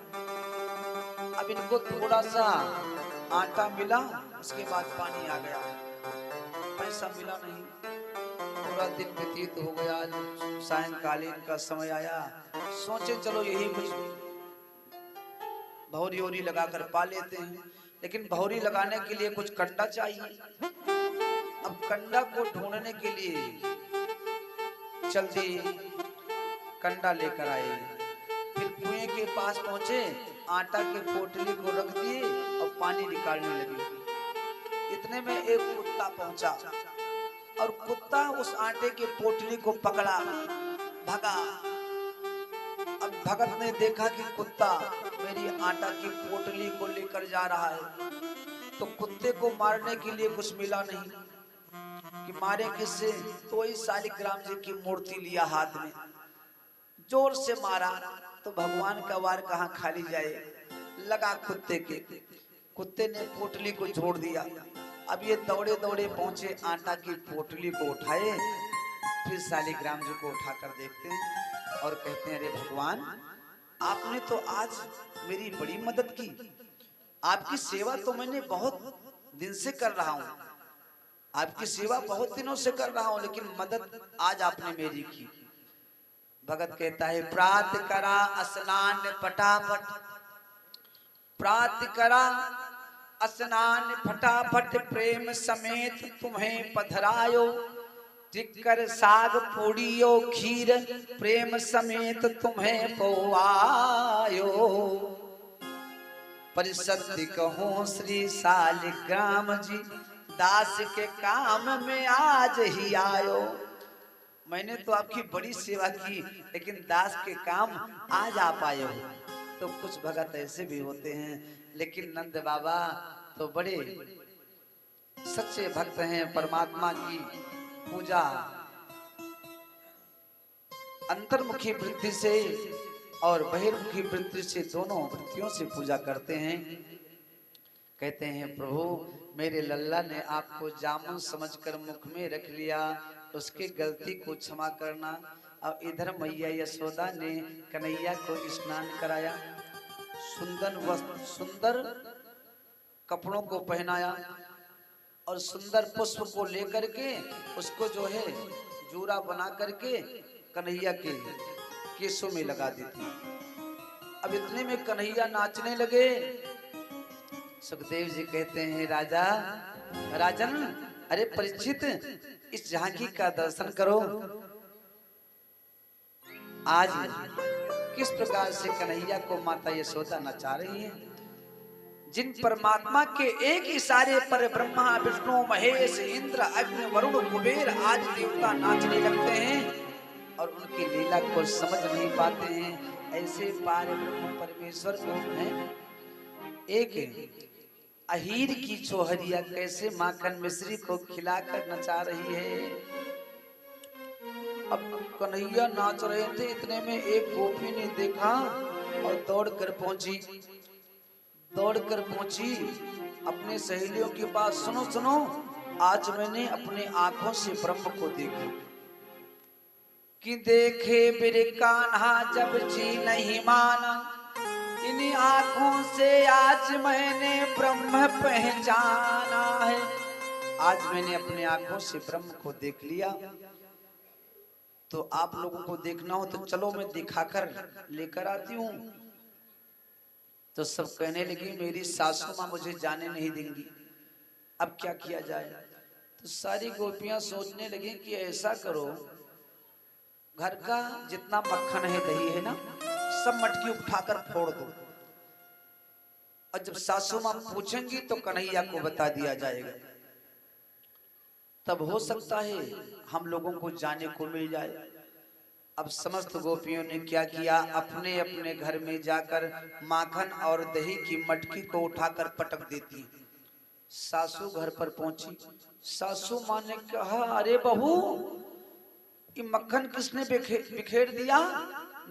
अब इनको थोड़ा सा आटा मिला, उसके बाद पानी आ गया, पैसा मिला नहीं। पूरा दिन व्यतीत हो गया, सायंकालीन का समय आया, सोचे चलो यही कुछ भौरी ओरी लगाकर पा लेते हैं, लेकिन भौरी लगाने के लिए कुछ कंडा चाहिए। अब कंडा को ढूंढने के लिए चल दिए, कंडा लेकर आए, फिर कुएं के पास पहुंचे, आटा के पोटली को रख दिए और पानी निकालने लगे। इतने में एक कुत्ता पहुंचा और कुत्ता उस आटे के पोटली को पकड़ा, भगा। भगत ने देखा कि कुत्ता मेरी आटा की पोटली को लेकर जा रहा है, तो कुत्ते को मारने के लिए कुछ मिला नहीं कि मारे किससे, तो वही शालिग्राम जी की मूर्ति लिया हाथ में, जोर से मारा तो भगवान का वार कहाँ खाली जाए, लगा कुत्ते के। कुत्ते ने पोटली को छोड़ दिया। अब ये दौड़े दौड़े पहुंचे, आटा की पोटली को उठाए, फिर शालिग्राम जी को उठाकर देखते हैं और कहते हैं, अरे भगवान, आपने तो आज मेरी बड़ी मदद की, आपकी सेवा तो मैंने बहुत दिन से कर रहा हूं, आपकी सेवा बहुत दिनों से कर रहा हूं, लेकिन मदद आज आपने मेरी की। भगत कहता है, प्रात करा स्नान फटाफट, प्रात करा स्नान फटाफट, प्रेम समेत तुम्हें पधरायो, टिक्कर साग पूड़ियो खीर, प्रेम समेत तुम्हें पवायो। परिसत्य कहूं श्री शालिग्राम जी, दास के काम में आज ही आयो। मैंने तो आपकी बड़ी सेवा की, लेकिन दास के काम आज आप आए हो। तो कुछ भगत ऐसे भी होते हैं, लेकिन नंद बाबा तो बड़े सच्चे भक्त हैं। परमात्मा की पूजा अंतर्मुखी वृत्ति से और बहिर्मुखी वृत्ति से, दोनों वृत्तियों से पूजा करते हैं। कहते हैं, प्रभु मेरे लल्ला ने आपको जामुन समझकर मुख में रख लिया, उसकी गलती को क्षमा करना। और इधर मैया यशोदा ने कन्हैया को स्नान कराया, सुंदर वस्त्र, सुंदर कपड़ों को पहनाया और सुंदर पुष्प को लेकर के उसको जो है जूरा बना करके कन्हैया के केसों में लगा देती। अब इतने में कन्हैया नाचने लगे। सुखदेव जी कहते हैं, राजा राजन, अरे परीक्षित, इस झांकी का दर्शन करो। आज किस प्रकार से कन्हैया को माता यशोदा नचा रही है। जिन परमात्मा के एक इशारे पर ब्रह्मा विष्णु महेश इंद्र अग्नि वरुण कुबेर आज देवता नाचने लगते हैं और उनकी लीला को समझ नहीं पाते हैं, ऐसे पार ब्रह्म परमेश्वर को है। एक अहीर की छोहरिया कैसे माखन मिश्री को खिलाकर नचा रही है। अब कन्हैया नाच रहे थे, इतने में एक गोपी ने देखा और दौड़कर पहुंची अपने सहेलियों के पास। सुनो सुनो, आज मैंने अपने आंखों से ब्रह्म को देखा। कि देखे बिर कान्हा जब जी नहीं माना, इन आंखों से आज मैंने ब्रह्म पहचाना है। आज मैंने अपने आंखों से ब्रह्म को देख लिया। तो आप लोगों को देखना हो तो चलो मैं दिखाकर लेकर आती हूँ। तो सब कहने लगी, मेरी सासू माँ मुझे जाने नहीं देंगी, अब क्या किया जाए। तो सारी गोपियां सोचने लगी कि ऐसा करो, घर का जितना मक्खन है, दही है ना, सब मटकी उठाकर फोड़ दो, और जब सासू माँ पूछेंगी तो कन्हैया को बता दिया जाएगा। तब हो सकता है हम लोगों को जाने को मिल जाए। अब समस्त गोपियों ने क्या किया, अपने अपने घर में जाकर माखन और दही की मटकी को उठाकर पटक देती। सासू घर पर पहुंची, सासू माँ ने कहा, अरे बहू, ये मक्खन किसने बिखेर दिया,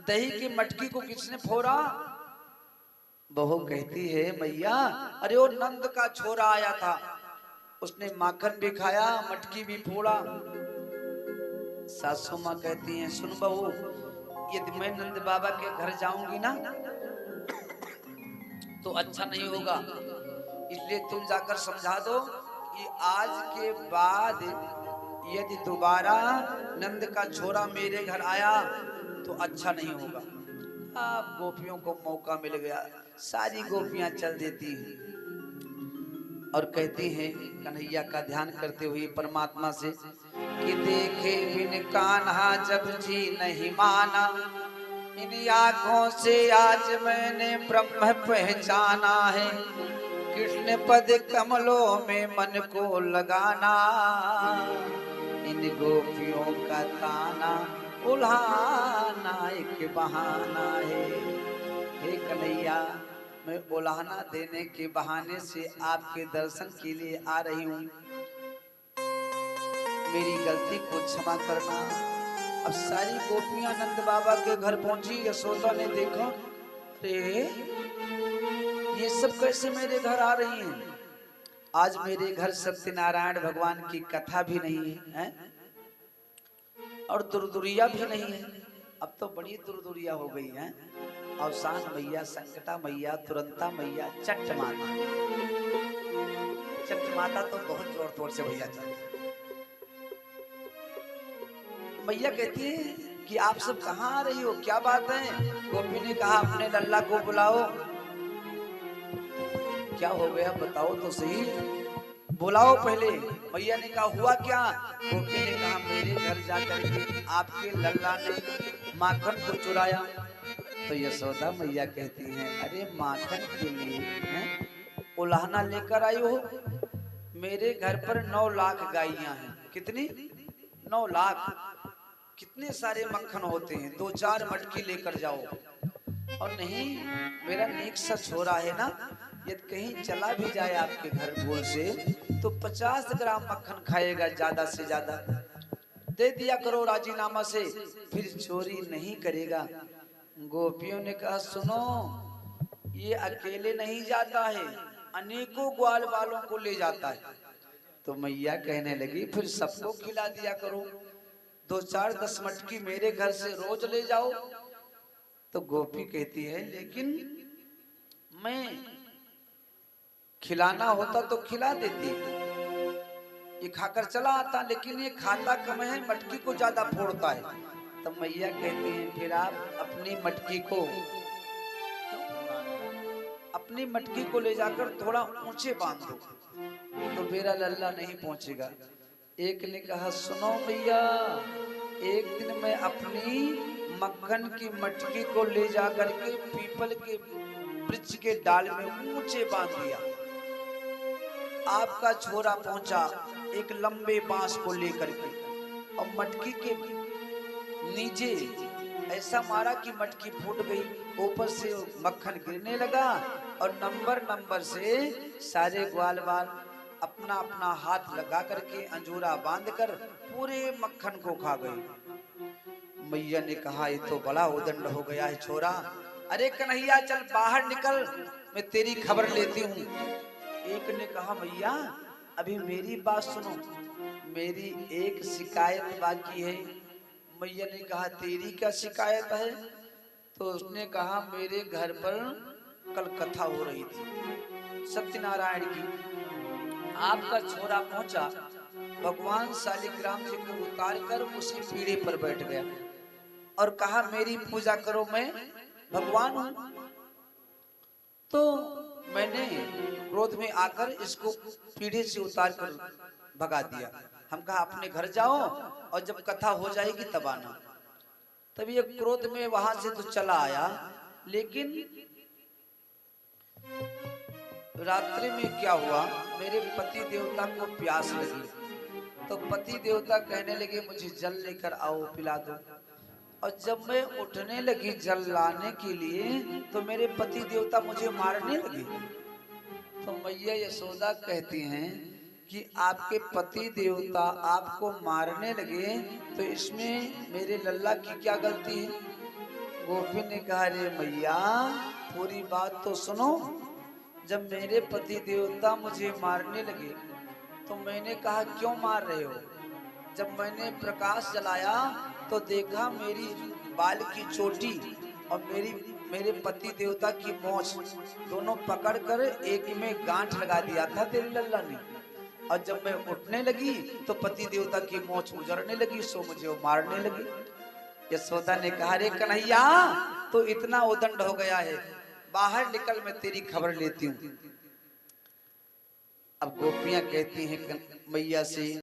दही की मटकी को किसने फोड़ा। बहू कहती है, मैया, अरे वो नंद का छोरा आया था, उसने माखन भी खाया, मटकी भी फोड़ा। सासू माँ कहती हैं, सुन बहू, यदि मैं नंद बाबा के घर जाऊंगी ना तो अच्छा नहीं होगा, इसलिए तुम जाकर समझा दो कि आज के बाद यदि दोबारा नंद का छोरा मेरे घर आया तो अच्छा नहीं होगा। अब गोपियों को मौका मिल गया, सारी गोपियां चल देती हैं और कहती हैं कन्हैया का ध्यान करते हुए परमात्मा से कि देखे बिन कान्हा जब जी नहीं माना, इन आँखों से आज मैंने ब्रह्म पहचाना है। कृष्ण पद कमलों में मन को लगाना, इन गोपियों का ताना उल्हाना एक बहाना है। हे कन्हैया, मैं उल्हाना देने के बहाने से आपके दर्शन के लिए आ रही हूँ, मेरी गलती को क्षमा करना। अब सारी गोपियां नंद बाबा के घर पहुंची। यशोदा ने देखा, अरे ये सब कैसे मेरे घर आ रही हैं? आज मेरे घर सत्यनारायण भगवान की कथा भी नहीं है और दुर्दुरिया भी नहीं है। अब तो बड़ी दुर्दुरिया हो गई है। अवसान मैया, संकटा मैया, तुरंता मैया, चट्ट माता। चट्ट माता तो बहुत जोर तोड़ से भैया चलती। मैया कहती है कि आप सब कहाँ आ रही हो, क्या बात है? गोपी ने कहा, अपने लल्ला को बुलाओ। क्या हो गया बताओ तो सही, बुलाओ पहले। मैया ने कहा, हुआ क्या? गोपी ने कहा, मेरे घर जाकर के आपके लल्ला ने माखन को चुराया। तो यशोदा मैया कहती हैं, अरे माखन के लिए उल्हाना लेकर आई हो? मेरे घर पर 9 लाख गायियां हैं। कितनी? 9 लाख। कितने सारे मक्खन होते हैं, 2-4 मटकी लेकर जाओ। और नहीं, मेरा नेक सा छोरा है ना, यदि कहीं चला भी जाए आपके घर भूल से तो 50 ग्राम मक्खन खाएगा ज्यादा से ज्यादा। दे दिया करो राजीनामा से, फिर चोरी नहीं करेगा। गोपियों ने कहा, सुनो, ये अकेले नहीं जाता है, अनेकों ग्वाल वालों को ले जाता है। तो मैया कहने लगी, फिर सबको खिला दिया करो, 2-4-10 मटकी मेरे घर से रोज ले जाओ। तो गोपी कहती है, लेकिन मैं खिलाना होता तो खिला देती, ये खाकर चला आता, लेकिन ये खाता कम है, मटकी को ज्यादा फोड़ता है। तो मैया कहती हैं, फिर आप अपनी मटकी को ले जाकर थोड़ा ऊंचे बांध दो, तो मेरा लल्ला नहीं पहुंचेगा। एक ने कहा, सुनो भैया, एक दिन मैं अपनी मक्खन की मटकी को ले जाकर के पीपल के वृक्ष के डाल में ऊंचे बांध दिया। आपका छोरा पहुंचा एक लंबे बांस को लेकर के, और मटकी के नीचे ऐसा मारा कि मटकी फूट गई, ऊपर से मक्खन गिरने लगा, और नंबर से सारे ग्वाल वाल अपना अपना हाथ लगा करके अंजूरा बांधकर पूरे मक्खन को खा गए। मैया ने कहा, ये तो बड़ा उदंड हो गया है छोरा। अरे कन्हैया, चल बाहर निकल, मैं तेरी खबर लेती हूँ। एक ने कहा, मैया अभी मेरी बात सुनो, मेरी एक शिकायत बाकी है। मैया ने कहा, तेरी क्या शिकायत है? तो उसने कहा, मेरे घर पर कल कथा हो रही थी सत्यनारायण की, आपका छोरा पहुंचा, भगवान शालिग्राम जी को उतार कर उसी पीढ़े पर बैठ गया और कहा, मेरी पूजा करो, मैं भगवान हूं। तो मैंने क्रोध में आकर इसको पीढ़े से उतार कर भगा दिया। हम कहा, अपने घर जाओ और जब कथा हो जाएगी तब आना। तब ये क्रोध में वहां से तो चला आया, लेकिन रात्रि में क्या हुआ, मेरे पति देवता को प्यास लगी, तो पति देवता कहने लगे, मुझे जल लेकर आओ, पिला दो। और जब मैं उठने लगी जल लाने के लिए, तो मेरे पति देवता मुझे मारने लगे। तो मैया यशोदा कहती हैं कि आपके पति देवता आपको मारने लगे, तो इसमें मेरे लल्ला की क्या गलती है? गोपी ने कहा, रे मैया, पूरी बात तो सुनो। जब मेरे पति देवता मुझे मारने लगे तो मैंने कहा, क्यों मार रहे हो? जब मैंने प्रकाश जलाया तो देखा मेरी बाल की चोटी और मेरे पति देवता की मोछ दोनों पकड़कर एक में गांठ लगा दिया था तेरे लल्ला ने। और जब मैं उठने लगी तो पति देवता की मोछ उजड़ने लगी, सो मुझे वो मारने लगी। यशोदा ने कहा, रे कन्हैया, तो इतना उदंड हो गया है, बाहर निकल, मैं तेरी खबर लेती हूँ। अब गोपियां कहती हैं मैया से,